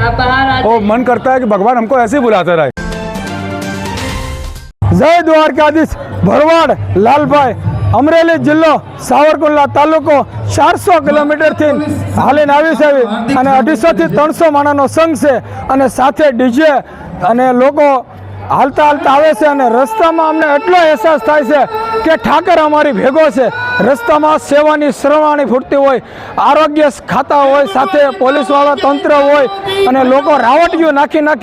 S9: और मन करता है कि भगवान हमको ऐसे ही बुलाते रहे. जय द्वारकाधीश. भरवाड लालभाई, अमरेली जिल्लो, सावरकुंडला तालुको 400 કિલોમીટરથી હાલીને આવી છે અને 250 થી 300 માણસનો સંઘ છે અને સાથે ડીજે અને લોકો હાલતા હાલતા આવે છે અને રસ્તામાં અમને એટલો અહેસાસ થાય છે કે ઠાકર અમારી ભેગો છે. રસ્તામાં સેવાની સરવાણી ફૂટતી હોય, આરોગ્ય ખાતા હોય, સાથે પોલીસવાળા તંત્ર હોય અને લોકો રાવટીઓ નાખીને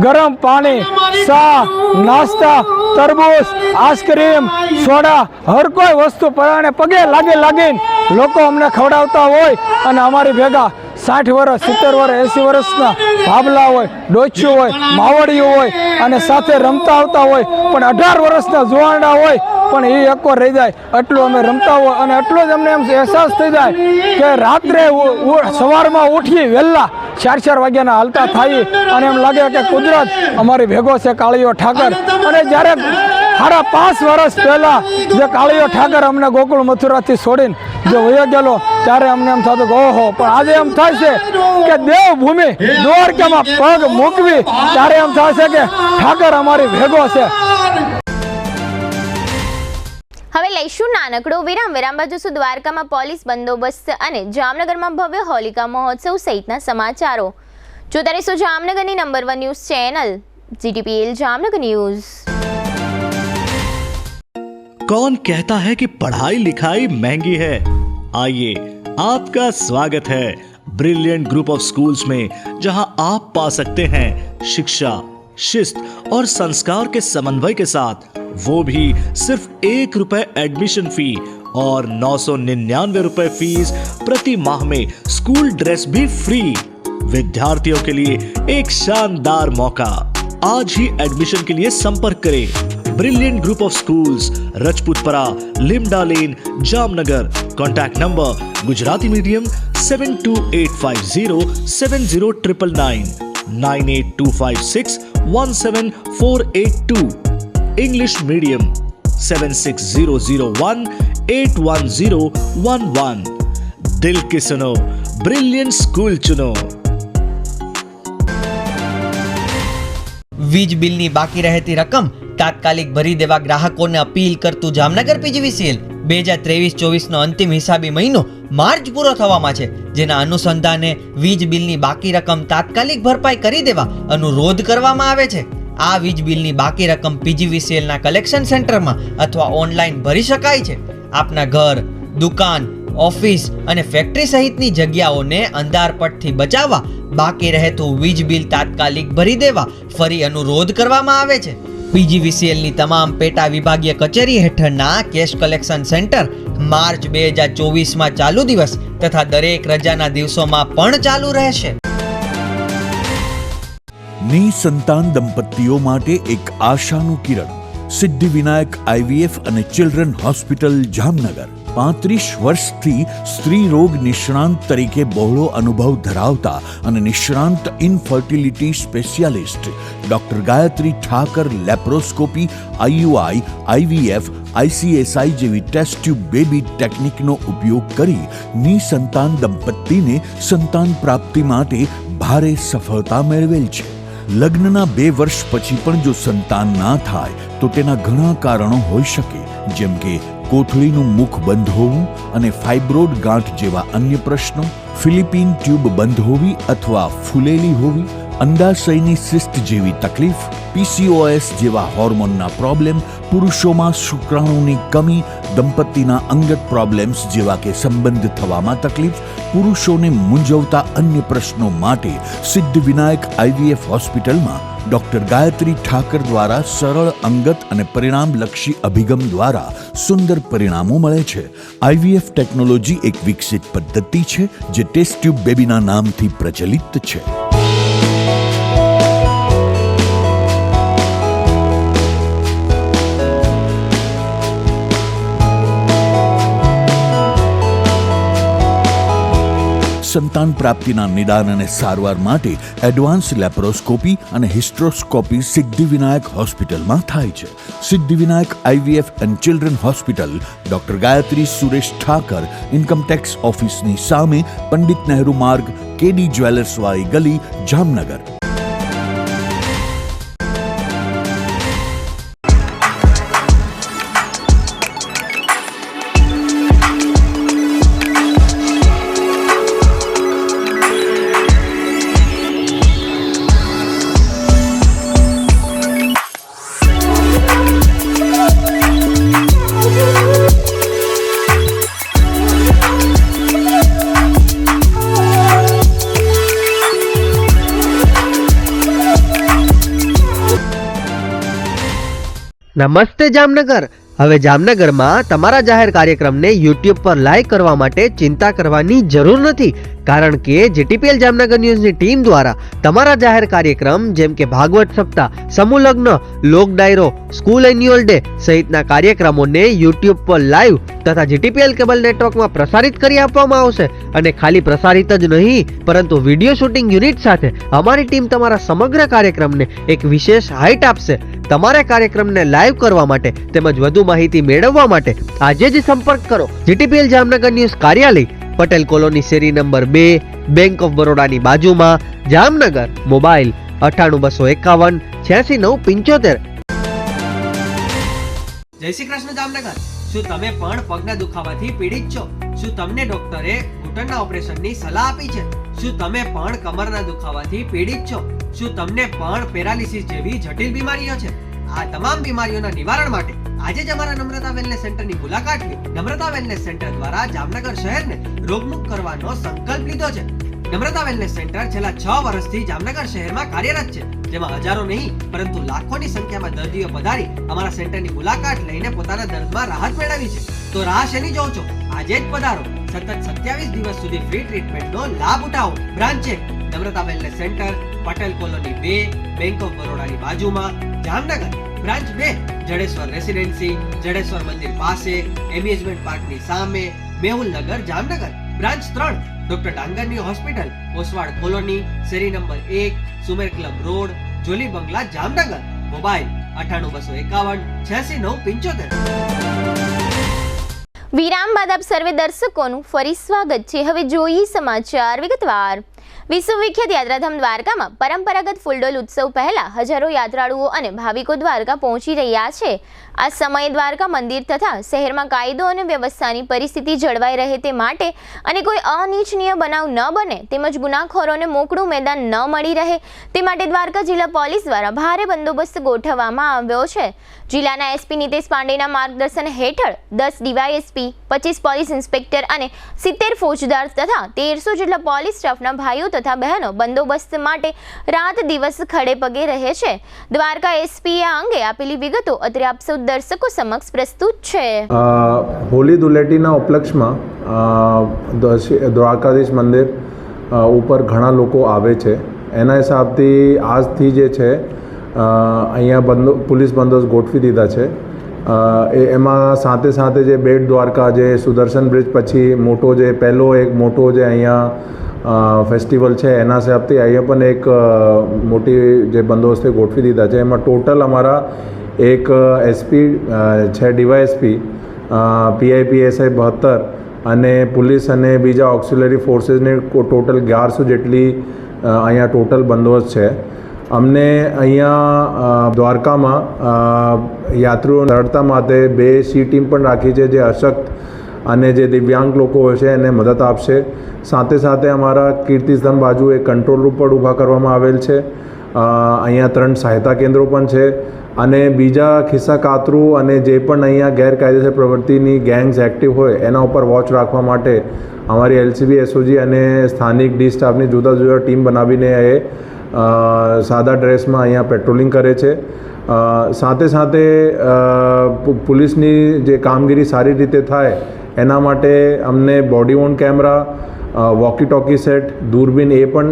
S9: ગરમ પાણી, ચા, નાસ્તા, તરબૂચ, આઈસ્ક્રીમ, સોડા, હર કોઈ વસ્તુ પરાણે પગે લાગીને લોકો અમને ખવડાવતા હોય અને અમારી ભેગા 60 વર્ષ, 70 વર્ષ, 80 વર્ષના ભાભલા હોય, ડોચ્યું હોય, માવડીઓ હોય અને સાથે રમતા આવતા હોય, પણ 18 વર્ષના જુવાનડા હોય પણ એ એકો રહી જાય. એટલું અમે રમતા હોય અને એટલો જ અમને એમ અહેસાસ થઈ જાય કે રાત્રે સવારમાં ઉઠી વહેલા 4 વાગ્યાના હાલતા થાય અને એમ લાગે કે કુદરત અમારી ભેગો છે, કાળીયો ઠાકર. અને જ્યારે 5.5 વર્ષ પહેલાં જે કાળીયો ઠાકર અમને ગોકુળ મથુરાથી છોડીને જે વયો ગયેલો ત્યારે અમને એમ થતું કે ઓહો, પણ આજે એમ થાય છે કે દેવભૂમિ દ્વારકામાં પગ મૂકવી ત્યારે એમ થાય છે કે ઠાકર અમારી ભેગો છે.
S1: હવે લઈશું નાનકડો વિરામ બાદ જોશું દ્વારકામાં પોલીસ બંદોબસ્ત અને જામનગરમાં ભવ્ય હોલિકા મહોત્સવ સહિતના સમાચારો. જોતા રહેશો જામનગરની number 1 news channel GTPL Jamnagar news.
S10: कौन कहता है कि पढ़ाई लिखाई महंगी है? आइए, आपका स्वागत है ब्रिलियंट ग्रुप ऑफ स्कूल्स में, जहां आप पा सकते हैं शिक्षा, शिस्त और संस्कार के समन्वय के साथ, वो भी सिर्फ ₹1 एडमिशन फी और 999 रुपए फीस प्रति माह में स्कूल ड्रेस भी फ्री. विद्यार्थियों के लिए एक शानदार मौका. आज ही एडमिशन के लिए संपर्क करें. Brilliant group of schools, Rajputpara, Limda lane, Jamnagar. Contact number Gujarati medium 7285070999, 9825617482. English medium 7600181011. दिल की सुनो, ब्रिलियंट स्कूल चुनो.
S2: વીજ બિલની બાકી રહેતી રકમ તાત્કાલિક ભરી દેવા ગ્રાહકોને અપીલ કરતું જામનગર PGVCL 2023-24નો અંતિમ હિસાબી મહિનો માર્ચ પૂરો થવામાં છે, જેના અનુસંધાને વીજ બિલની બાકી રકમ તાત્કાલિક ભરપાઈ કરી દેવા અનુરોધ કરવામાં આવે છે. આ વીજ બિલની બાકી રકમ PGVCLના કલેક્શન સેન્ટરમાં અથવા ઓનલાઈન ભરી શકાય છે. આપના ઘર, દુકાન, ઓફિસ અને ફેક્ટરી સહિતની જગ્યાઓને અંધારપટથી બચાવવા બાકી રહેતું વીજ બિલ તાત્કાલિક ભરી દેવા ફરી અનુરોધ કરવામાં આવે છે. PGVCLની તમામ પેટા વિભાગીય કચેરી હેઠળના કેશ કલેક્શન સેન્ટર માર્ચ 2024માં ચાલુ દિવસ તથા દરેક રજાના દિવસોમાં પણ ચાલુ રહેશે.
S11: નિસંતાન દંપતીઓ માટે એક આશાનું કિરણ. સિદ્ધિવિનાયક IVF અને ચિલ્ડ્રન હોસ્પિટલ જામનગર. 35 વર્ષથી સ્ત્રી રોગ નિષ્ણાંત તરીકે બહોળો અનુભવ ધરાવતા અને નિષ્ણાંત infertility specialist doctor Gayatri Thakar laparoscopy, IUI, IVF, ICSI જેવી ટેસ્ટ ટ્યુબ બેબી ટેકનિકનો ઉપયોગ કરી નિસંતાન દંપતીને સંતાન પ્રાપ્તિ માટે ભારે સફળતા મેળવેલ છે. લગ્નના 2 વર્ષ પછી પણ જો સંતાન ના થાય તો તેના ઘણા કારણો હોઈ શકે, જેમ કે કોથળીનું મુખ બંધ હોવું અને ફાઇબ્રોડ ગાંઠ જેવા અન્ય પ્રશ્નો, ફિલિપિન ટ્યુબ બંધ હોવી અથવા ફૂલેલી હોવી, અંડાશયની સિસ્ટ જેવી તકલીફ, PCOS જેવા હોર્મોનના પ્રોબ્લેમ, પુરુષોમાં શુક્રાણુની કમી, દંપતીના અંગત પ્રોબ્લેમ્સ જેવા કે સંબંધ થવામાં તકલીફ, પુરુષોને મૂંઝવતા અન્ય પ્રશ્નો માટે સિદ્ધિવિનાયક IVF હોસ્પિટલમાં ડોક્ટર ગાયત્રી ઠાકર દ્વારા સરળ, અંગત અને પરિણામલક્ષી અભિગમ દ્વારા સુંદર પરિણામો મળે છે. IVF ટેકનોલોજી એક વિકસિત પદ્ધતિ છે જે ટેસ્ટ ટ્યુબ બેબીના નામથી પ્રચલિત છે. સંતાન પ્રાપ્તિના નિદાન અને સારવાર માટે એડવાન્સ લેપ્રોસ્કોપી અને હિસ્ટ્રોસ્કોપી સિદ્ધિવિનાયક હોસ્પિટલમાં થાય છે. Siddhivinayak IVF and children hospital, doctor Gayatri Suresh Thakar, income tax ઓફિસની સામે, પંડિત નહેરુ માર્ગ, KD જ્વેલર્સવાળી ગલી, જામનગર.
S2: નમસ્તે જામનગર. હવે જામનગરમાં તમારા જાહેર કાર્યક્રમને YouTube પર લાઈવ કરવા માટે ચિંતા કરવાની જરૂર નથી, કારણ કે GTPL જામનગર ન્યૂઝની ટીમ દ્વારા તમારા જાહેર કાર્યક્રમ જેમ કે ભાગવત સપ્તાહ, સમૂહ લગ્ન, લોક ડાયરો, સ્કૂલ એન્યુઅલ ડે સહિતના કાર્યક્રમોને YouTube પર લાઈવ તથા GTPL કેબલ નેટવર્કમાં પ્રસારિત કરી આપવામાં આવશે. અને ખાલી પ્રસારિત જ નહીં, પરંતુ વિડીયો શૂટિંગ યુનિટ સાથે અમારી ટીમ તમારા સમગ્ર કાર્યક્રમને એક વિશેષ હાઇટ આપશે. તમારા કાર્યક્રમને લાઈવ કરવા માટે તેમજ વધુ માહિતી મેળવવા માટે આજે જ સંપર્ક કરો GTPL જામનગર ન્યૂઝ કાર્યાલય, પટેલ કોલોની, શેરી નંબર 2, બેંક ઓફ બરોડાની બાજુમાં, જામનગર. મોબાઈલ 98 251 86 975. જય શ્રી કૃષ્ણ જામનગર. શું તમે પણ પગના દુખાવાથી પીડિત છો? શું તમને ડોક્ટરે ઘૂંટણના ઓપરેશનની સલાહ આપી છે? શું તમે પણ કમરના દુખાવાથી પીડિત છો? શું તમને પણ પેરાલિસિસ જેવી જટિલ બીમારીઓ છે? આ તમામ બીમારીઓના નિવારણ માટે આજે જ અમારા નમ્રતા વેલનેસ સેન્ટરની મુલાકાત લો. નમ્રતા વેલનેસ સેન્ટર દ્વારા જામનગર શહેરને રોગમુક્ત કરવાનો સંકલ્પ લીધો છે. નમ્રતા વેલનેસ સેન્ટર છેલ્લા 6 વર્ષથી જામનગર શહેરમાં કાર્યરત છે, જેમાં હજારો નહીં પરંતુ લાખોની સંખ્યામાં દર્દીઓ પધારી અમારા સેન્ટરની મુલાકાત લઈને પોતાના દર્દમાં રાહત મેળવી છે. તો રાહ શેની જોવો છો? આજે જ પધારો. સતત 27 દિવસ સુધી ફ્રી ટ્રીટમેન્ટનો લાભ ઉઠાવો. Branch 1 Namrata wellness centre, Patel colony 2, bank of બરોડાની બાજુમાં, જામનગર. બ્રાન્ચ 2 જડેશ્વર રેસિડેન્સી, જડેશ્વર મંદિર પાસે, એમ્યુઝમેન્ટ પાર્કની સામે, મેહુલનગર, જામનગર. બ્રાન્ચ 3 ડોક્ટર ડાંગરની હોસ્પિટલ, ઓસવાડ કોલોની, શેરી number 1, Sumer club road, Jolly બંગલા, જામનગર. મોબાઈલ 98 251 86 975.
S1: વિરામ બાદ આપ સર્વે દર્શકોનું ફરી સ્વાગત છે. હવે જોઈએ સમાચાર વિગતવાર. વિશ્વવિખ્યાત યાત્રાધામ દ્વારકામાં પરંપરાગત ફૂલડોલ ઉત્સવ પહેલા હજારો યાત્રાળુઓ અને ભાવિકો દ્વારકા પહોંચી રહ્યા છે. આ સમયે દ્વારકા મંદિર તથા શહેરમાં કાયદો અને વ્યવસ્થાની પરિસ્થિતિ જળવાઈ રહે તે માટે અને કોઈ અનિચ્છનીય બનાવ ન બને તેમજ ગુનાખોરોને મોકળું મેદાન ન મળી રહે તે માટે દ્વારકા જિલ્લા પોલીસ દ્વારા ભારે બંદોબસ્ત ગોઠવવામાં આવ્યો છે. જિલ્લાના SP નિતેશ પાંડેના માર્ગદર્શન હેઠળ 10 DYSP, 25 પોલીસ ઇન્સ્પેક્ટર અને 70 ફોજદાર તથા 1300 જેટલા પોલીસ સ્ટાફના ભાઈઓ તથા બહેનો બંદોબસ્ત માટે રાત દિવસ ખડે પગે રહે છે. દ્વારકા SP આ અંગે આપેલી વિગતો અત્રે આપ સૌ દર્શકો સમક્ષ પ્રસ્તુત છે.
S12: હોળી ધૂળેટીના ઉપલક્ષમાં દ્વારકાધીશ મંદિર ઉપર ઘણા લોકો આવે છે. એના હિસાબથી આજથી જે છે અહીંયા પોલીસ બંદોબસ્ત ગોઠવી દીધા છે. એમાં સાથે સાથે જે બેટ દ્વારકા જે સુદર્શન બ્રિજ પછી મોટો જે પહેલો એક મોટો જે અહીંયા ફેસ્ટિવલ છે એના હિસાબથી અહીંયા પણ એક મોટી જે બંદોબસ્ત ગોઠવી દીધા છે. એમાં ટોટલ અમારા એક SP છે, DYSP, PIP SI 72 અને પોલીસ અને બીજા ઓક્સિલરી ફોર્સીસને ટોટલ 1100 જેટલી અહીંયા ટોટલ બંદોબસ્ત છે. અમને અહીંયા દ્વારકામાં યાત્રીઓ સરળતા માટે 2 સી ટીમ પણ રાખી છે, જે અશક્ત અને જે દિવ્યાંગ લોકો હશે એને મદદ આપશે. સાથે સાથે અમારા કીર્તિસ્તંભ બાજુ એક કંટ્રોલ રૂમ પણ ઊભા કરવામાં આવેલ છે. અહીંયા 3 સહાયતા કેન્દ્રો પણ છે અને બીજા ખિસ્સા કાતરું અને જે પણ અહીંયા ગેરકાયદેસર પ્રવૃત્તિની ગેંગ્સ એક્ટિવ હોય એના ઉપર વોચ રાખવા માટે અમારી એલસીબી, એસઓજી અને સ્થાનિક ડી સ્ટાફની જુદા જુદા ટીમ બનાવીને એ સાદા ડ્રેસમાં અહીંયા પેટ્રોલિંગ કરે છે. સાથે સાથે પોલીસની જે કામગીરી સારી રીતે થાય એના માટે અમને body on camera, walkie talkie set, દૂરબીન એ પણ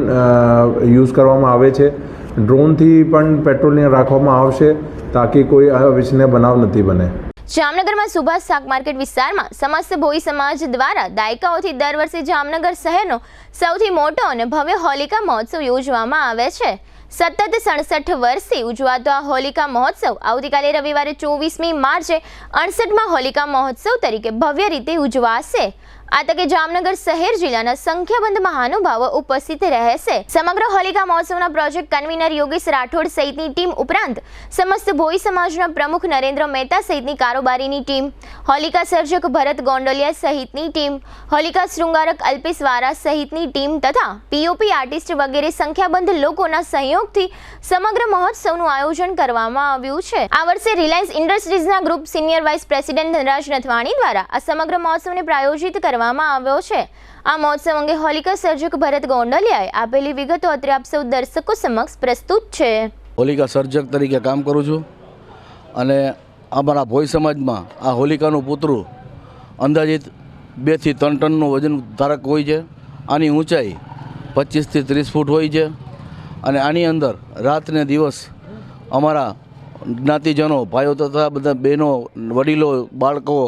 S12: યુઝ કરવામાં આવે છે. ડ્રોનથી પણ પેટ્રોલિંગ રાખવામાં આવશે તાકી કોઈ અવિશ્વસનીય બનાવ નથી બને.
S1: જામનગરમાં સુભાષ શાક માર્કેટ વિસ્તારમાં સમસ્ત ભોઈ સમાજ દ્વારા દાયકાઓથી દર વર્ષે જામનગર શહેરનો સૌથી મોટો અને ભવ્ય હોલિકા મહોત્સવ યોજવામાં આવે છે. સતત 67 વર્ષથી ઉજવાતો આ હોલિકા મહોત્સવ આવતીકાલે રવિવારે 24મી માર્ચે 68માં હોલિકા મહોત્સવ તરીકે ભવ્ય રીતે ઉજવાશે. આ તકે જામનગર શહેર જિલ્લાના સંખ્યાબંધ મહાનુભાવો ઉપસ્થિત રહેશે. સમગ્ર હોલિકા મહોત્સવના પ્રોજેક્ટ કન્વીનર યોગેશ રાઠોડ સહિતની ટીમ ઉપરાંત સમસ્ત ભોઈ સમાજના પ્રમુખ નરેન્દ્ર મહેતા સહિતની કારોબારીની ટીમ, હોલિકા સર્જક ભરત ગોંડલિયા સહિતની ટીમ, હોલિકા શૃંગારક અલ્પેશ વારા સહિતની ટીમ તથા પીઓપી આર્ટિસ્ટ વગેરે સંખ્યાબંધ લોકોના સહયોગથી સમગ્ર મહોત્સવનું આયોજન કરવામાં આવ્યું છે. આ વર્ષે રિલાયન્સ ઇન્ડસ્ટ્રીઝના group senior vice president Dhanraj Nathwani દ્વારા આ સમગ્ર મહોત્સવને પ્રાયોજિત કરવામાં આવ્યો છે. આ મહોત્સવ અંગે હોલિકા સર્જક ભરત ગોંડલિયાએ આપેલી વિગતો અત્રે આપ સૌ દર્શકો સમક્ષ પ્રસ્તુત છે.
S13: હોલિકા સર્જક તરીકે કામ કરું છું અને અમારા ભોઈ સમાજમાં આ હોલિકાનું પૂતળું અંદાજિત 2 થી 3 ટનનું વજન ધારક હોય છે. આની ઊંચાઈ 25 થી 30 ફૂટ હોય છે અને આની અંદર રાત ને દિવસ અમારા જ્ઞાતિજનો, ભાઈઓ તથા બધા બહેનો, વડીલો, બાળકો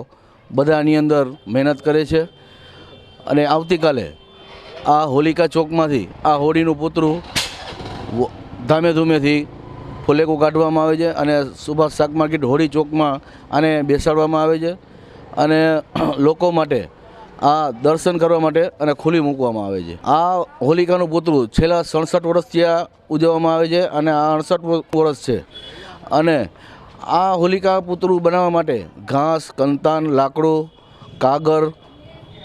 S13: બધા આની અંદર મહેનત કરે છે. અને આવતીકાલે આ હોલિકા ચોકમાંથી આ હોળીનું પૂતળું ધામે ધૂમેથી ફુલેકું કાઢવામાં આવે છે અને સુભાષ શાક માર્કેટ હોળી ચોકમાં આને બેસાડવામાં આવે છે અને લોકો માટે આ દર્શન કરવા માટે અને ખુલ્લી મૂકવામાં આવે છે. આ હોલિકાનું પૂતળું છેલ્લા 67 વર્ષથી આ ઉજવવામાં આવે છે અને આ 68 વર્ષ છે. અને આ હોલિકા પૂતળું બનાવવા માટે ઘાસ, કંતાન, લાકડું, કાગળ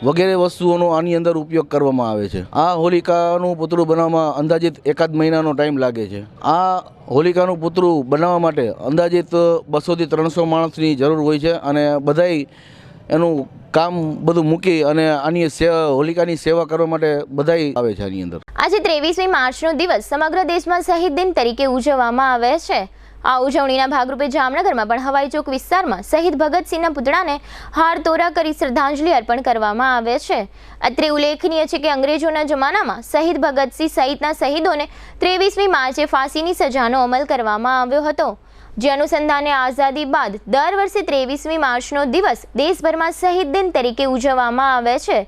S13: વગેરે વસ્તુઓનો આની અંદર ઉપયોગ કરવામાં આવે છે. આ હોલિકાનું પૂતળું બનાવવામાં અંદાજિત 1 મહિનાનો ટાઈમ લાગે છે. આ હોલિકાનું પૂતળું બનાવવા માટે અંદાજિત 200 થી 300 માણસની જરૂર હોય છે અને બધાય એનું કામ બધું મૂકી અને આની હોલિકાની સેવા કરવા માટે બધાય આવે છે આની અંદર.
S1: આજે 23મી માર્ચનો દિવસ સમગ્ર દેશમાં શહીદ દિન તરીકે ઉજવવામાં આવે છે. આ ઉજવણીના ભાગરૂપે જામનગરમાં પણ હવાઈ ચોક વિસ્તારમાં શહીદ ભગતસિંહના પુતળાને હાર તોરા કરી શ્રદ્ધાંજલિ અર્પણ કરવામાં આવે છે. અત્રે ઉલ્લેખનીય છે કે અંગ્રેજોના જમાનામાં શહીદ ભગતસિંહ સહિતના શહીદોને 23મી માર્ચે ફાંસીની સજાનો અમલ કરવામાં આવ્યો હતો. જે અનુસંધાને આઝાદી બાદ દર વર્ષે 23મી માર્ચનો દિવસ દેશભરમાં શહીદ દિન તરીકે ઉજવવામાં આવે છે.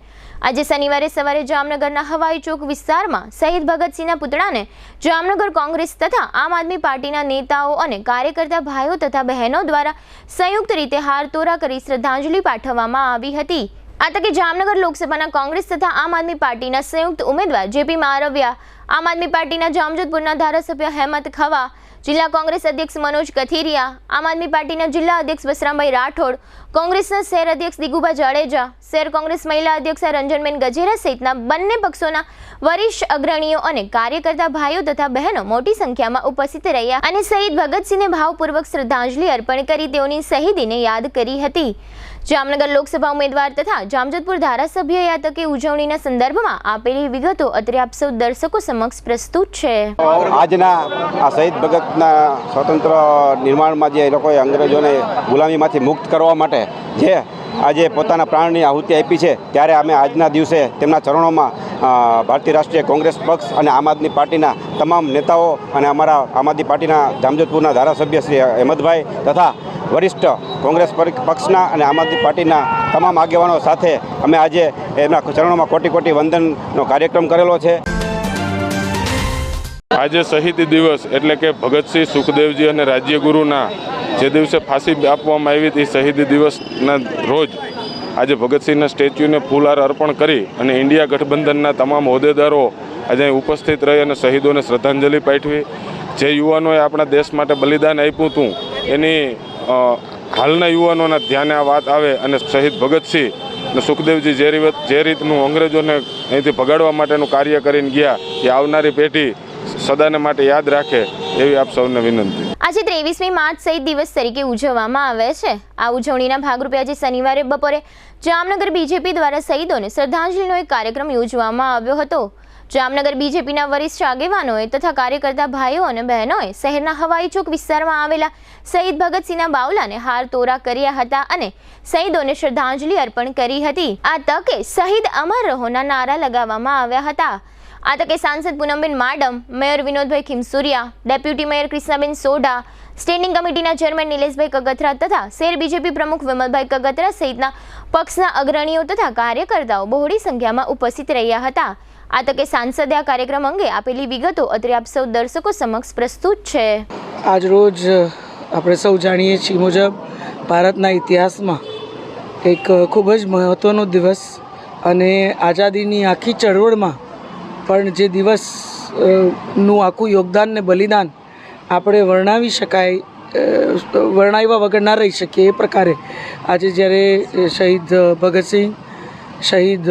S1: આજે શનિવારે સવારે જામનગરના હવાઈ ચોક વિસ્તારમાં શહીદ ભગતસિંહના પુતળાને જામનગર કોંગ્રેસ તથા આમ આદમી પાર્ટીના નેતાઓ અને કાર્યકર્તા ભાઈઓ તથા બહેનો દ્વારા સંયુક્ત રીતે હાર તોરા કરી શ્રદ્ધાંજલિ પાઠવવામાં આવી હતી. આ તકે જામનગર લોકસભાના કોંગ્રેસ તથા આમ આદમી પાર્ટીના સંયુક્ત ઉમેદવાર જેપી મારવિયા, આમ આદમી પાર્ટીના જામજોધપુરના ધારાસભ્ય હેમંત ખવા, જિલ્લા કોંગ્રેસ અધ્યક્ષ મનોજ કથિરિયા, આમ આદમી પાર્ટીના જિલ્લા અધ્યક્ષ વસરામભાઈ રાઠોડ, કોંગ્રેસના શહેર અધ્યક્ષ દિગુભા જાડેજા, શહેર કોંગ્રેસ મહિલા અધ્યક્ષ રંજનબેન ગજેરા સહિતના બંને પક્ષોના વરિષ્ઠ અગ્રણીઓ અને કાર્યકર્તા ભાઈઓ તથા બહેનો મોટી સંખ્યામાં ઉપસ્થિત રહ્યા અને શહીદ ભગતસિંહને ભાવપૂર્વક શ્રદ્ધાંજલિ અર્પણ કરી તેઓની શહીદીને યાદ કરી હતી. જામનગર લોકસભા ઉમેદવાર તથા જામજોધપુર ધારાસભ્યએ આ તકે ઉજવણીના સંદર્ભમાં આપેલી વિગતો અત્રે આપ સૌ દર્શકો સમક્ષ પ્રસ્તુત છે.
S8: આજના આ શહીદ ભગતના સ્વતંત્ર નિર્માણમાં જે લોકોએ અંગ્રેજોને ગુલામીમાંથી મુક્ત કરવા માટે જે આજે પોતાના પ્રાણની આહુતિ આપી છે ત્યારે અમે આજના દિવસે તેમના ચરણોમાં ભારતીય રાષ્ટ્રીય કોંગ્રેસ પક્ષ અને આમ આદમી પાર્ટીના તમામ નેતાઓ અને અમારા આમ આદમી પાર્ટીના જામજોધપુરના ધારાસભ્ય શ્રી અહેમદભાઈ તથા વરિષ્ઠ કોંગ્રેસ પક્ષના અને આમ આદમી પાર્ટીના તમામ આગેવાનો સાથે અમે આજે એમના ચરણોમાં કોટી કોટી વંદનનો કાર્યક્રમ કરેલો છે.
S14: આજે શહીદી દિવસ એટલે કે ભગતસિંહ, સુખદેવજી અને રાજ્યગુરુના જે દિવસે ફાંસી આપવામાં આવી હતી શહીદી દિવસના રોજ આજે ભગતસિંહના સ્ટેચ્યુને ફૂલહાર અર્પણ કરી અને ઇન્ડિયા ગઠબંધનના તમામ હોદ્દેદારો આજે ઉપસ્થિત રહી અને શહીદોને શ્રદ્ધાંજલિ પાઠવી. જે યુવાનોએ આપણા દેશ માટે બલિદાન આપ્યું હતું એની હાલના યુવાનોના ધ્યાને આ વાત આવે અને શહીદ ભગતસિંહ અને સુખદેવજી જે રીતનું અંગ્રેજોને અહીંથી ભગાડવા માટેનું કાર્ય કરીને ગયા એ આવનારી પેઢી સદાને માટે યાદ રાખે એવી આપ સૌને વિનંતી.
S1: આજે 23મી માર્ચ શહીદ દિવસ તરીકે ઉજવવામાં આવે છે. આ ઉજવણીના ભાગરૂપે આજે શનિવારે બપોરે જામનગર બીજેપી દ્વારા શહીદોને શ્રદ્ધાંજલિનો એક કાર્યક્રમ યોજવામાં આવ્યો હતો. જામનગર બીજેપીના વરિષ્ઠ આગેવાનોએ તથા કાર્યકર્તા ભાઈઓ અને બહેનોએ શહેરના હવાઈ ચોક વિસ્તારમાં આવેલા શહીદ ભગતસિંહના બાવલાને હાર તોરા કર્યા હતા અને શહીદોને શ્રદ્ધાંજલિ અર્પણ કરી હતી. આ તકે શહીદ અમર રહોના નારા લગાવવામાં આવ્યા હતા. આ તકે સાંસદ Poonamben Madam, mayor Vinodbhai Khimsuriya, deputy mayor Krishnaben Sodha, standing કમિટીના ચેરમેન નિલેશભાઈ કગથરા તથા શહેર બીજેપી પ્રમુખ વિમલભાઈ કગથરા સહિતના પક્ષના અગ્રણીઓ તથા કાર્યકર્તાઓ બહોળી સંખ્યામાં ઉપસ્થિત રહ્યા હતા. આ તકે સાંસદે આ કાર્યક્રમ અંગે આપેલી વિગતો અત્રે આપ સૌ દર્શકો સમક્ષ પ્રસ્તુત છે.
S15: આજ રોજ આપણે સૌ જાણીએ છીએ મુજબ ભારતના ઇતિહાસમાં એક ખૂબ જ મહત્ત્વનો દિવસ અને આઝાદીની આખી ચળવળમાં પણ જે દિવસનું આખું યોગદાન ને બલિદાન આપણે વર્ણવ્યા વગર ના રહી શકીએ એ પ્રકારે આજે જ્યારે શહીદ ભગતસિંહ, શહીદ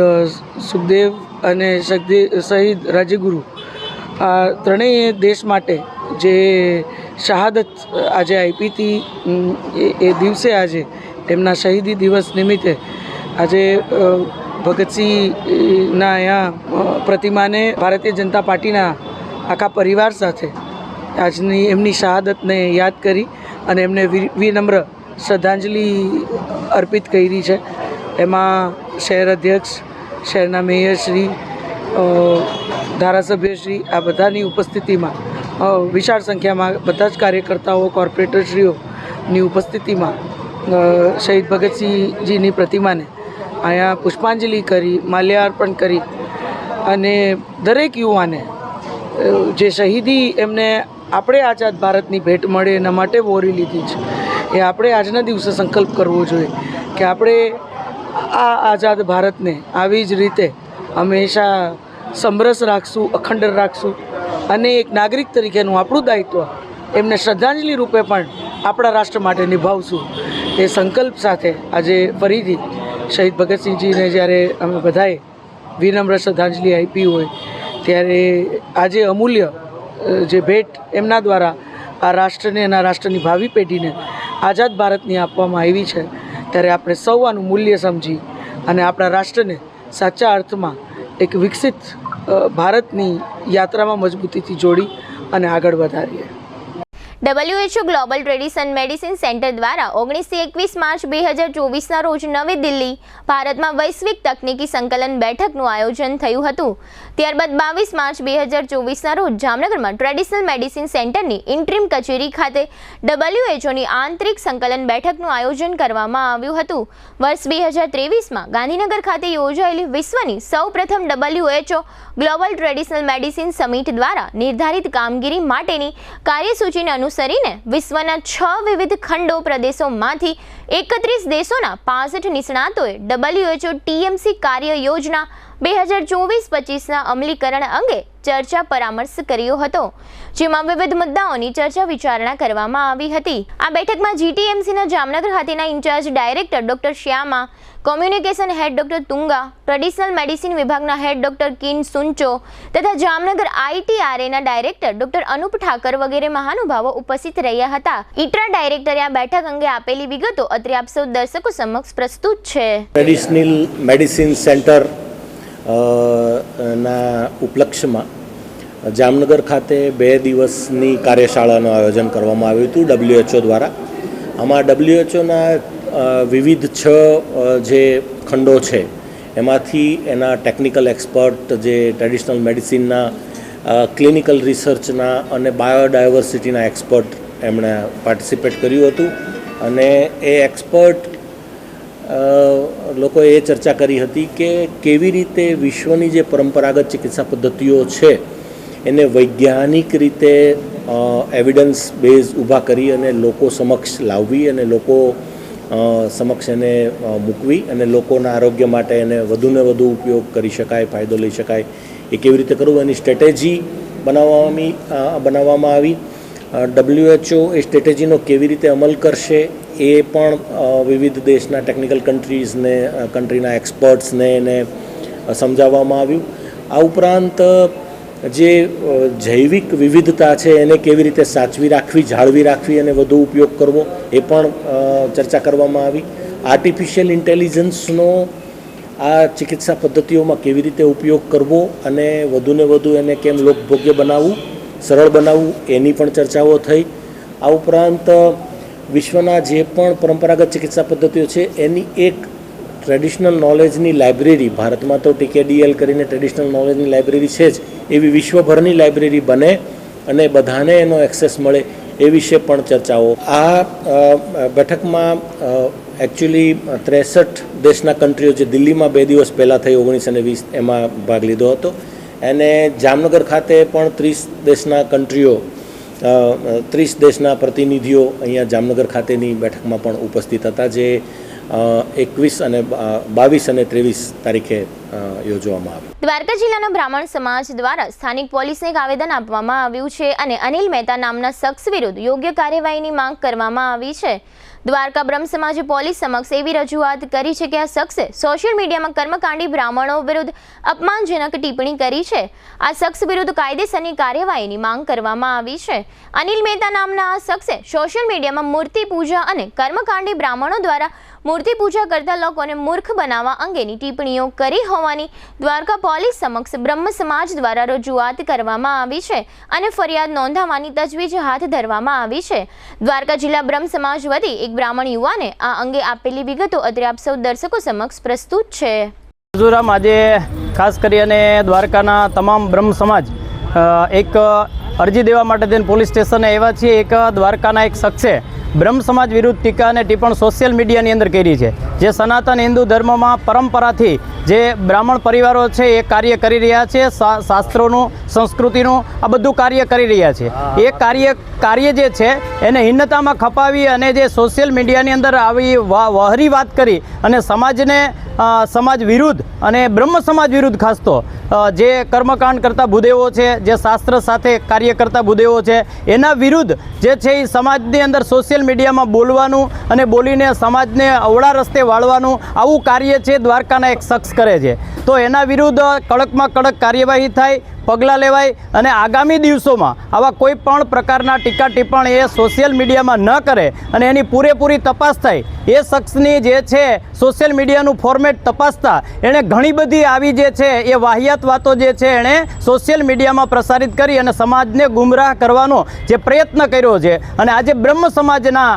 S15: સુખદેવ અને શહીદ રાજ્યગુરુ આ ત્રણેય દેશ માટે જે શહાદત આજે આપી હતી એ દિવસે આજે એમના શહીદી દિવસ નિમિત્તે આજે ભગતસિંહના અહીંયા પ્રતિમાને ભારતીય જનતા પાર્ટીના આખા પરિવાર સાથે આજની એમની શહાદતને યાદ કરી અને એમને વિનમ્ર શ્રદ્ધાંજલિ અર્પિત કરી છે. એમાં શહેર અધ્યક્ષ, શહેરના મેયરશ્રી, ધારાસભ્યશ્રી આ બધાની ઉપસ્થિતિમાં વિશાળ સંખ્યામાં બધા જ કાર્યકર્તાઓ, કોર્પોરેટરશ્રીઓની ઉપસ્થિતિમાં શહીદ ભગતસિંહજીની પ્રતિમાને અહીંયા પુષ્પાંજલિ કરી, માલ્યાર્પણ કરી અને દરેક યુવાને જે શહીદી એમને આપણે આઝાદ ભારતની ભેટ મળે એના માટે વહોરી લીધી છે એ આપણે આજના દિવસે સંકલ્પ કરવો જોઈએ કે આપણે આ આઝાદ ભારતને આવી જ રીતે હંમેશા સમરસ રાખશું, અખંડ રાખશું અને એક નાગરિક તરીકેનું આપણું દાયિત્વ એમને શ્રદ્ધાંજલિ રૂપે પણ આપણા રાષ્ટ્ર માટે નિભાવશું. એ સંકલ્પ સાથે આજે ફરીથી શહીદ ભગતસિંહજીને જ્યારે અમે બધાએ વિનમ્ર શ્રદ્ધાંજલિ આપી હોય ત્યારે આજે અમૂલ્ય જે ભેટ એમના દ્વારા આ રાષ્ટ્રને અને આ રાષ્ટ્રની ભાવિ પેઢીને આઝાદ ભારતની આપવામાં આવી છે ત્યારે આપણે સૌ આનું મૂલ્ય સમજી અને આપણા રાષ્ટ્રને સાચા અર્થમાં એક વિકસિત ભારતની યાત્રામાં મજબૂતીથી જોડી અને આગળ વધારીએ.
S1: WHO global tradition medicine centre દ્વારા 19-21 માર્ચ 2024ના રોજ નવી દિલ્હી ભારતમાં વૈશ્વિક તકનીકી સંકલન બેઠકનું આયોજન થયું હતું. ત્યારબાદ 22 માર્ચ 2024ના રોજ જામનગરમાં ટ્રેડિશનલ મેડિસિન સેન્ટરની ઇન્ટ્રીમ કચેરી ખાતે WHOની આંતરિક સંકલન બેઠકનું આયોજન કરવામાં આવ્યું હતું. વર્ષ 2023માં ગાંધીનગર ખાતે યોજાયેલી વિશ્વની સૌપ્રથમ WHO global traditional medicine summit દ્વારા નિર્ધારિત કામગીરી માટેની કાર્યસૂચિને અનુસરીને વિશ્વના 6 વિવિધ ખંડો પ્રદેશોમાંથી 31 દેશોના 65 નિષ્ણાતોએ WHO TMC કાર્ય યોજના 2024-25ના અમલીકરણ અંગે ચર્ચા પરામર્શ કર્યો હતો, જેમાં વિવિધ મુદ્દાઓની ચર્ચા વિચારણા કરવામાં આવી હતી. આ બેઠકમાં GTMCના જામનગર ખાતેના incharge director doctor Shyama, communication head doctor Tunga, traditional medicine વિભાગના હેડ ડોક્ટર કિન સુંચો તથા જામનગર ITRAના ડાયરેક્ટર ડોક્ટર અનુપ ઠાકર વગેરે મહાનુભાવો ઉપસ્થિત રહ્યા હતા. ITRA ડાયરેક્ટરે આ બેઠક અંગે આપેલી વિગતો અત્રે આપ સૌ દર્શકો સમક્ષ પ્રસ્તુત છે.
S16: ટ્રેડિશનલ મેડિસિન સેન્ટર ના ઉપલક્ષ્યમાં જામનગર ખાતે 2 દિવસની કાર્યશાળાનું આયોજન કરવામાં આવ્યું હતું WHO દ્વારા. આમાં WHOના વિવિધ 6 જે ખંડો છે એમાંથી એના ટેકનિકલ એક્સપર્ટ, જે ટ્રેડિશનલ મેડિસિનના, ક્લિનિકલ રિસર્ચના અને બાયોડાયવર્સિટીના એક્સપર્ટ એમણે પાર્ટિસિપેટ કર્યું હતું. અને એ એક્સપર્ટ લોકોએ એ ચર્ચા કરી હતી કે કેવી રીતે વિશ્વની જે પરંપરાગત ચિકિત્સા પદ્ધતિઓ છે એને વૈજ્ઞાનિક રીતે એવિડન્સ બેઝ ઊભા કરી અને લોકો સમક્ષ લાવવી અને લોકો સમક્ષ એને મૂકવી અને લોકોના આરોગ્ય માટે એને વધુને વધુ ઉપયોગ કરી શકાય, ફાયદો લઈ શકાય એ કેવી રીતે કરવું એની સ્ટ્રેટેજી બનાવવામાં આવી. WHO એ સ્ટ્રેટેજીનો કેવી રીતે અમલ કરશે એ પણ વિવિધ દેશના ટેકનિકલ કન્ટ્રીના એક્સપર્ટ્સને એને સમજાવવામાં આવ્યું. આ ઉપરાંત જે જૈવિક વિવિધતા છે એને કેવી રીતે સાચવી રાખવી, જાળવી રાખવી અને વધુ ઉપયોગ કરવો એ પણ ચર્ચા કરવામાં આવી. આર્ટિફિશિયલ ઇન્ટેલિજન્સનો આ ચિકિત્સા પદ્ધતિઓમાં કેવી રીતે ઉપયોગ કરવો અને વધુને વધુ એને કેમ લોકભોગ્ય બનાવવું, સરળ બનાવવું એની પણ ચર્ચાઓ થઈ. આ ઉપરાંત વિશ્વના જે પણ પરંપરાગત ચિકિત્સા પદ્ધતિઓ છે એની એક ટ્રેડિશનલ નોલેજની લાઇબ્રેરી, ભારતમાં તો TKDL કરીને ટ્રેડિશનલ નોલેજની લાઇબ્રેરી છે જ, એવી વિશ્વભરની લાઇબ્રેરી બને અને બધાને એનો એક્સેસ મળે એ વિશે પણ ચર્ચાઓ. આ બેઠકમાં એકચ્યુઅલી 63 દેશના કન્ટ્રીઓ, જે દિલ્હીમાં 2 દિવસ પહેલાં થઈ 19 અને 20 એમાં ભાગ લીધો હતો, અને જામનગર ખાતે પણ 30 દેશના કન્ટ્રીઓ, 30 દેશના પ્રતિનિધિઓ અહીંયા જામનગર ખાતેની બેઠકમાં પણ ઉપસ્થિત હતા, જે 21 અને 22 અને 23 તારીખે યોજવામાં આવી.
S1: દ્વારકા જિલ્લાના બ્રાહ્મણ સમાજ દ્વારા સ્થાનિક પોલીસને એક આવેદન આપવામાં આવ્યું છે અને અનિલ મહેતા નામના શખ્સ વિરુદ્ધ યોગ્ય કાર્યવાહીની માંગ કરવામાં આવી છે. દ્વારકા બ્રહ્મ સમાજે પોલીસ સમક્ષ એવી રજૂઆત કરી છે કે આ શખ્સે સોશિયલ મીડિયામાં કર્મકાંડી બ્રાહ્મણો વિરુદ્ધ અપમાનજનક ટિપ્પણી કરી છે. આ શખ્સ વિરુદ્ધ કાયદેસરની કાર્યવાહીની માંગ કરવામાં આવી છે. અનિલ મહેતા નામના આ શખ્સે સોશિયલ મીડિયામાં મૂર્તિ પૂજા અને કર્મકાંડી બ્રાહ્મણો દ્વારા મૂર્તિ પૂજા કરતા લોકોને મૂર્ખ બનાવવા અંગેની ટિપ્પણીઓ કરી હોવાની દ્વારકા પોલીસ સમક્ષ બ્રહ્મ સમાજ દ્વારા રજૂઆત કરવામાં આવી છે અને ફરિયાદ નોંધાવવાની તજવીજ હાથ ધરવામાં આવી છે. દ્વારકા જિલ્લા બ્રહ્મ સમાજ વતી એક બ્રાહ્મણ યુવાને આ અંગે આપેલી વિગતો અત્રે આપ સૌ દર્શકો સમક્ષ પ્રસ્તુત છે.
S17: મિઝોરમ આજે ખાસ કરીને દ્વારકાના તમામ બ્રહ્મ સમાજ એક અરજી દેવા માટે થઈને પોલીસ સ્ટેશને આવ્યા છીએ. એક દ્વારકાના એક શખ્સે બ્રહ્મ સમાજ વિરુદ્ધ ટીકા અને ટિપ્પણ સોશિયલ મીડિયાની અંદર કરી છે, જે સનાતન હિન્દુ ધર્મમાં પરંપરાથી જે બ્રાહ્મણ પરિવારો છે એ કાર્ય કરી રહ્યા છે, શાસ્ત્રોનું, સંસ્કૃતિનું આ બધું કાર્ય કરી રહ્યા છે. એ કાર્ય જે છે એને હિન્નતામાં ખપાવી અને જે સોશિયલ મીડિયાની અંદર આવી વહરી વાત કરી અને સમાજ વિરુદ્ધ અને બ્રહ્મ સમાજ વિરુદ્ધ ખાસ તો જે કર્મકાંડ કરતા ભૂદેવો છે, જે શાસ્ત્ર સાથે કાર્ય કરતા ભૂદેવો છે, એના વિરુદ્ધ જે છે એ સમાજની અંદર સોશિયલ મીડિયામાં બોલવાનું અને બોલીને સમાજને અવળા રસ્તે વાળવાનું આવું કાર્ય છે દ્વારકાના એક શખ્સ કરે છે. તો એના વિરુદ્ધ કડકમાં કડક કાર્યવાહી થાય, પગલાં લેવાય અને આગામી દિવસોમાં આવા કોઈ પણ પ્રકારના ટીકા ટિપ્પણ એ સોશિયલ મીડિયામાં ન કરે અને એની પૂરેપૂરી તપાસ થાય. એ શખ્સની જે છે સોશિયલ મીડિયાનું ફોર્મેટ તપાસતા એણે ઘણી બધી આવી જે છે એ વાહિયાત વાતો જે છે એણે સોશિયલ મીડિયામાં પ્રસારિત કરી અને સમાજને ગુમરાહ કરવાનો જે પ્રયત્ન કર્યો છે. અને આજે બ્રહ્મ સમાજના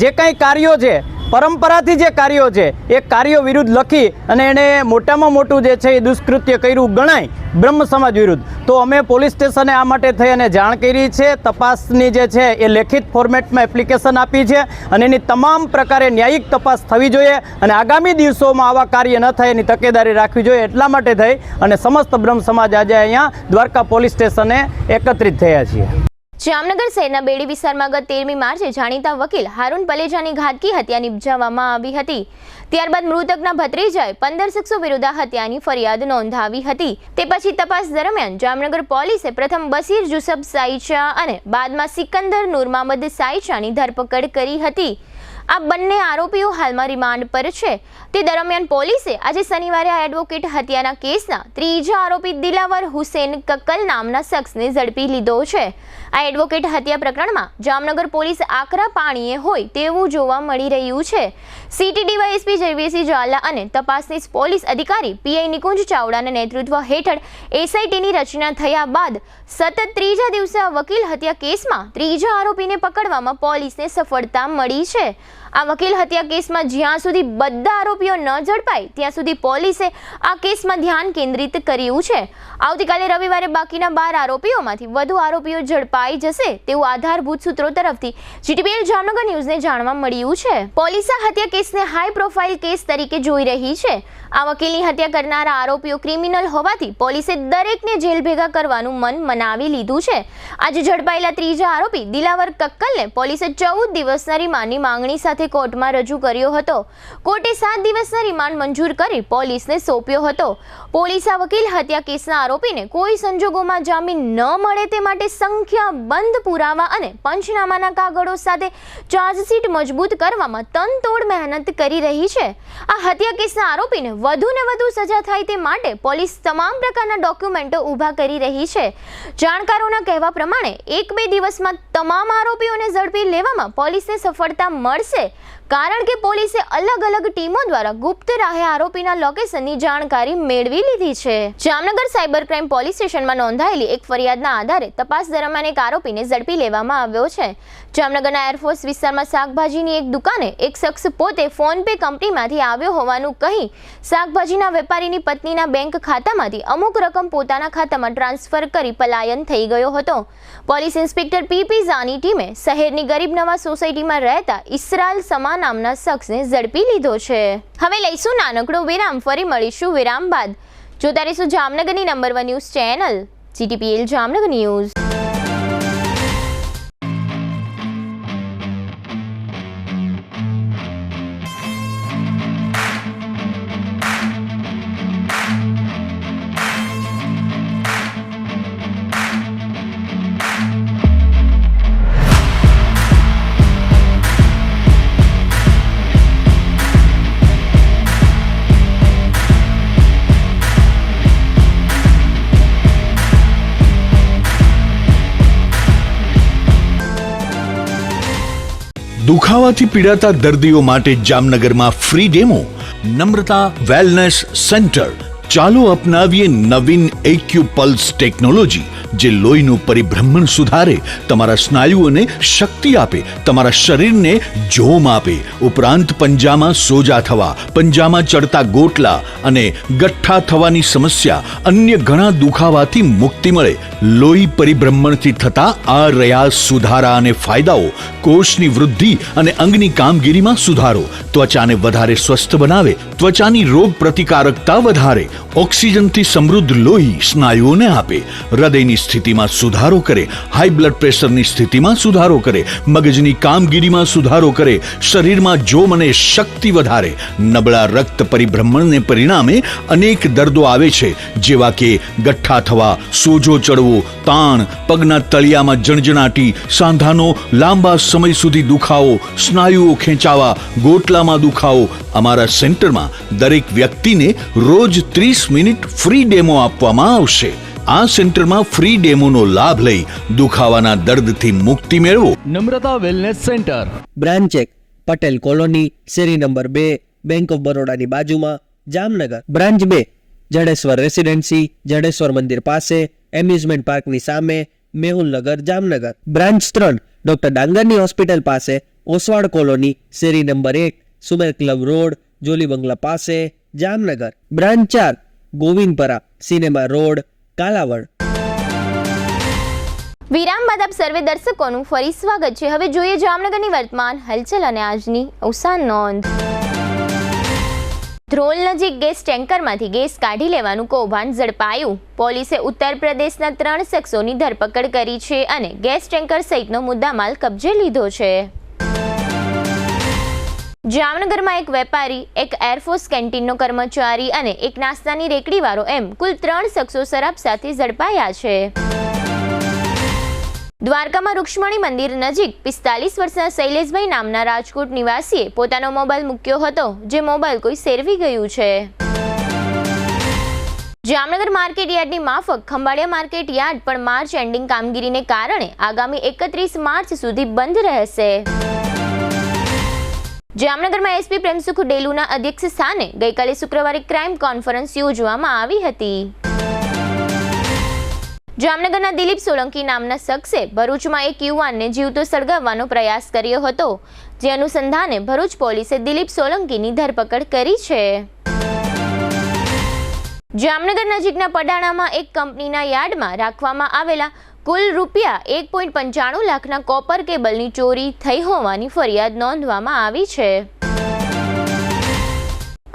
S17: જે કાંઈ કાર્યો છે, પરંપરાથી જે કાર્યો છે એ કાર્યો વિરુદ્ધ લખી અને એણે મોટામાં મોટું જે છે એ દુષ્કૃત્ય કર્યું ગણાય બ્રહ્મ સમાજ વિરુદ્ધ. તો અમે પોલીસ સ્ટેશને આ માટે થઈ અને જાણ કરી છે. તપાસની જે છે એ લેખિત ફોર્મેટમાં એપ્લિકેશન આપી છે અને એની તમામ પ્રકારે ન્યાયિક તપાસ થવી જોઈએ અને આગામી દિવસોમાં આવા કાર્ય ન થાય એની તકેદારી રાખવી જોઈએ. એટલા માટે થઈ અને સમસ્ત બ્રહ્મ સમાજ આજે અહીંયા દ્વારકા પોલીસ સ્ટેશને એકત્રિત થયા છીએ.
S1: જામનગર શહેરના બેડી વિસ્તારમાં ગત 13મી માર્ચે જાણીતા વકીલ હારૂન પલેજાની ઘાતકી હત્યા નિપજાવવામાં આવી હતી. ત્યારબાદ મૃતકના ભત્રીજાએ 15 શખ્સો વિરુદ્ધ હત્યાની ફરિયાદ નોંધાવી હતી. તે પછી તપાસ દરમિયાન જામનગર પોલીસે પ્રથમ બસીર જુસબ સાઈચા અને બાદમાં સિકંદર નૂર મહમદ સાઈચાની ધરપકડ કરી હતી. આ બંને આરોપીઓ હાલમાં રિમાન્ડ પર છે. તે દરમિયાન પોલીસે આજે શનિવારે આ એડવોકેટ હત્યાના કેસના ત્રીજા આરોપી દિલાવર હુસેન કક્કલ નામના શખ્સને ઝડપી લીધો છે. આ એડવોકેટ હત્યા પ્રકરણમાં જામનગર પોલીસ આકરા પાણીએ હોય તેવું જોવા મળી રહ્યું છે. સિટી ડીવાયએસપી જયવીરસિંહ ઝાલા અને તપાસનીશ પોલીસ અધિકારી પીઆઈ નિકુંજ ચાવડાના નેતૃત્વ હેઠળ એસઆઈટીની રચના થયા બાદ સતત ત્રીજા દિવસે આ વકીલ હત્યા કેસમાં ત્રીજા આરોપીને પકડવામાં પોલીસને સફળતા મળી છે. આ વકીલ હત્યા કેસમાં જ્યાં સુધી બધા આરોપીઓ ન ઝડપાય ત્યાં સુધી પોલીસે આ કેસમાં ધ્યાન કેન્દ્રિત કર્યું છે. આવતીકાલે રવિવારે બાકીના 12 આરોપીઓમાંથી વધુ આરોપીઓ ઝડપાઈ જશે તેવું આધારભૂત સૂત્રો તરફથી જીટીપીએલ જામનગર ન્યૂઝને જાણવા મળ્યું છે. પોલીસ આ હત્યા કેસને હાઈ પ્રોફાઇલ કેસ તરીકે જોઈ રહી છે. આ વકીલની હત્યા કરનારા આરોપીઓ ક્રિમિનલ હોવાથી પોલીસે દરેકને જેલ ભેગા કરવાનું મન મનાવી લીધું છે. આજે ઝડપાયેલા ત્રીજા આરોપી દિલાવર કક્કલને પોલીસે 14 દિવસના રિમાન્ડની માંગણી સાથે પોલીસે કોર્ટમાં રજૂ કર્યો હતો. કોર્ટે 7 દિવસના રિમાન્ડ મંજૂર કરી પોલીસને સોંપ્યો હતો. પોલીસના વકીલ હત્યા કેસના આરોપીને કોઈ સંજોગોમાં જામીન ન મળે તે માટે સંખ્યાબંધ પુરાવા અને પંચનામાના કાગળો સાથે ચાર્જશીટ મજબૂત કરવામાં તનતોડ મહેનત કરી રહી છે. આ હત્યા કેસના આરોપીને વધુને વધુ સજા થાય તે માટે પોલીસ તમામ પ્રકારના ડોક્યુમેન્ટો ઊભા કરી રહી છે. જાણકારોના કહેવા પ્રમાણે 1-2 દિવસમાં તમામ આરોપીઓને ઝડપી લેવામાં પોલીસને સફળતા મળશે, કારણ કે પોલીસે અલગ અલગ ટીમો દ્વારા ગુપ્ત રાહે આરોપીના લોકેશનની જાણકારી મેળવી લીધી છે. જામનગર સાયબર ક્રાઇમ પોલીસ સ્ટેશનમાં નોંધાયેલી એક ફરિયાદના આધારે તપાસ દરમિયાન એક આરોપીને ઝડપી લેવામાં આવ્યો છે. જામનગરના એરફોર્સ વિસ્તારમાં શાકભાજીની એક દુકાને એક શખ્સ પોતે ફોનપે કંપનીમાંથી આવ્યો હોવાનું કહી શાકભાજીના વેપારીની પત્નીના બેંક ખાતામાંથી અમુક રકમ પોતાના ખાતામાં ટ્રાન્સફર કરી પલાયન થઈ ગયો હતો. પોલીસ ઇન્સ્પેક્ટર પીપી ઝાની ટીમે શહેરની ગરીબ નવાઝ સોસાયટીમાં રહેતા ઇસરાલ સમા નામના શખ્સને ઝડપી લીધો છે. હવે લઈશું નાનકડો વિરામ, ફરી મળીશું વિરામ બાદ. જોતા રહીશું જામનગરની number 1 news channel GTPL Jamnagar news.
S11: દુખાવાથી પીડાતા દર્દીઓ માટે જામનગરમાં free demo. Namrata wellness centre. ચાલો અપનાવીએ નવીન એક્યુપલ્સ ટેકનોલોજી, જે લોહીનું પરિભ્રમણ સુધારે, તમારા સ્નાયુઓને શક્તિ આપે, તમારા શરીરને જોમ આપે. ઉપરાંત પંજામાં સોજા થવા, પંજામાં ચડતા ગોટલા અને ગઠ્ઠા થવાની સમસ્યા, અન્ય ઘણા દુખાવાથી મુક્તિ મળે. લોહી પરિભ્રમણથી થતા આ રહ્યા સુધારા અને ફાયદાઓ. કોષની વૃદ્ધિ અને અંગની કામગીરીમાં સુધારો, ત્વચાને વધારે સ્વસ્થ બનાવે, ત્વચાની રોગ પ્રતિકારકતા વધારે, ઓક્સિજનથી સમૃદ્ધ લોહી સ્નાયુઓને આપે, હૃદયની સ્થિતિમાં સુધારો કરે, હાઈ બ્લડ પ્રેશરની સ્થિતિમાં સુધારો કરે, મગજની કામગીરીમાં સુધારો કરે, શરીરમાં જોમ અને શક્તિ વધારે. નબળા રક્ત પરિભ્રમણને પરિણામે અનેક દર્દો આવે છે, જેવા કે ગઠ્ઠા થવા, સોજો ચડવો, તાણ, પગના તળિયામાં જણજણાટી, સાંધાનો લાંબા સમય સુધી દુખાવો, સ્નાયુઓ ખેંચાવા, ગોટલામાં દુખાવો. અમારા સેન્ટરમાં દરેક વ્યક્તિને રોજ 30 મિનિટ ફ્રી ડેમો આપવામાં આવશે. આ સેન્ટરમાં ફ્રી ડેમોનો લાભ લઈ દુખાવાના દર્દથી મુક્તિ મેળવો.
S10: Namrata wellness centre,
S2: branch 1 Patel colony, શેરી નંબર 2, બેંક ઓફ બરોડાની બાજુમાં, જામનગર. બ્રાન્ચ 2 જડેશ્વર રેસિડેન્સી, જડેશ્વર મંદિર પાસે, એમ્યુઝમેન્ટ પાર્કની સામે, મેહુલનગર, જામનગર. બ્રાન્ચ 3 ડોક્ટર ડાંગરની હોસ્પિટલ પાસે, ઓસવાડ કોલોની, શેરી number 1, Sumer club road, Jolly બંગલા પાસે, Jamnagar. Branch 4 Govindpara, cinema road, Kalavad.
S1: વિરામ બાદ આપ સર્વે દર્શકોનું ફરી સ્વાગત છે. હવે જોઈએ જામનગરની વર્તમાન હલચલ અને આજની અવસાન નોંધ. ધ્રોલ નજીક ગેસ ટેન્કરમાંથી ગેસ કાઢી લેવાનું કૌભાંડ ઝડપાયું. પોલીસે ઉત્તર પ્રદેશના 3 શખ્સોની ધરપકડ કરી છે અને ગેસ ટેન્કર સહિતનો મુદ્દામાલ કબજે લીધો છે. જામનગરમાં એક વેપારી, એક એરફોર્સ કેન્ટીનનો કર્મચારી અને એક નાસ્તાની રેકડીવાળો એમ કુલ 3 શખ્સો શરાબ સાથે ઝડપાયા છે. દ્વારકામાં રૂક્ષ્મણી મંદિર નજીક 45 વર્ષના શૈલેષભાઈ નામના રાજકોટ નિવાસીએ પોતાનો મોબાઈલ મૂક્યો હતો, જે મોબાઈલ કોઈ સેરવી ગયું છે. જામનગર માર્કેટ યાર્ડની માફક ખંભાળિયા માર્કેટ યાર્ડ પણ માર્ચ એન્ડિંગ કામગીરીને કારણે આગામી 31 માર્ચ સુધી બંધ રહેશે. જામનગરમાં એસપી પ્રેમસુખ ડેલુના અધ્યક્ષ સ્થાને ગઈકાલે શુક્રવારે ક્રાઇમ કોન્ફરન્સ યોજવામાં આવી હતી. જામનગરના દિલીપ સોલંકી નામના શખ્સે ભરૂચમાં એક યુવાનને જીવતો સળગાવવાનો પ્રયાસ કર્યો હતો, જે અનુસંધાને ભરૂચ પોલીસે દિલીપ સોલંકીની ધરપકડ કરી છે. જામનગર નજીકના પડાણામાં એક કંપનીના યાર્ડમાં રાખવામાં આવેલા કુલ રૂપિયા 1.95 લાખના કોપર કેબલની ચોરી થઈ હોવાની ફરિયાદ નોંધવામાં આવી છે.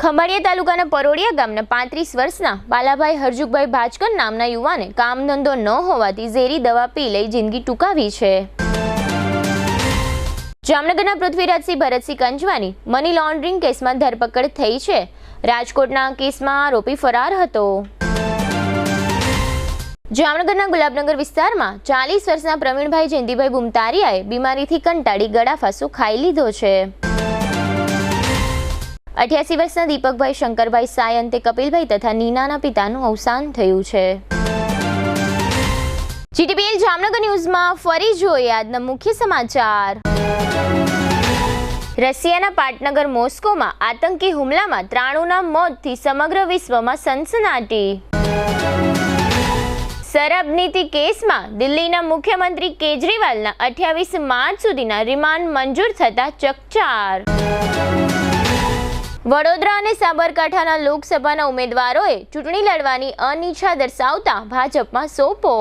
S1: ખંભાળિયા તાલુકાના પરોડિયા ગામના 35 વર્ષના બાલાભાઈ હરજુકભાઈ ભાજકર નામના યુવાને કામ ધંધો ન હોવાથી ઝેરી દવા પી લઈ જિંદગી ટૂંકાવી છે. જામનગરના પૃથ્વીરાજસિંહ ભરતસિંહ કંજવાની મની લોન્ડરિંગ કેસમાં ધરપકડ થઈ છે. રાજકોટના કેસમાં આરોપી ફરાર હતો. જામનગરના ગુલાબનગર વિસ્તારમાં 40 વર્ષના પ્રવીણભાઈ જયંતિભાઈ બુમતારિયાએ બીમારીથી કંટાળી ગળાફાંસો ખાઈ લીધો છે. 88 વર્ષના દીપકભાઈ શંકરભાઈ સાયંતે કપિલભાઈ તથા નીનાના પિતાનું અવસાન થયું છે. GTPL જામનગર ન્યૂઝમાં ફરી જોઈએ આજના મુખ્ય સમાચાર. રશિયાના પાટનગર મોસ્કોમાં આતંકી હુમલામાં 93ના મોતથી સમગ્ર વિશ્વમાં સનસનાટી. શરાબ નીતિ કેસમાં દિલ્હીના મુખ્યમંત્રી કેજરીવાલના 28 માર્ચ સુધીના રિમાન્ડ મંજૂર થતા ચકચાર. વડોદરા અને સાબરકાંઠાના લોકસભાના ઉમેદવારોએ ચૂંટણી લડવાની અનિચ્છા દર્શાવતા ભાજપમાં સોપો.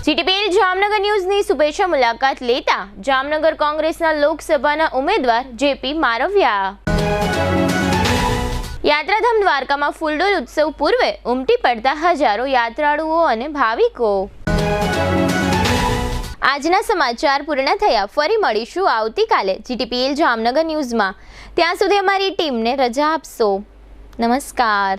S1: GTPL જામનગર ન્યૂઝની શુભેચ્છા મુલાકાત લેતા જામનગર કોંગ્રેસના લોકસભાના ઉમેદવાર JP મારવિયા. યાત્રાધામ દ્વારકામાં ફૂલડોલ ઉત્સવ પૂર્વે ઉમટી પડતા હજારો યાત્રાળુઓ અને ભાવિકો. આજના સમાચાર પૂર્ણ થયા. ફરી મળીશું આવતીકાલે GTPL જામનગર ન્યૂઝમાં. ત્યાં સુધી અમારી ટીમને રજા આપશો. નમસ્કાર.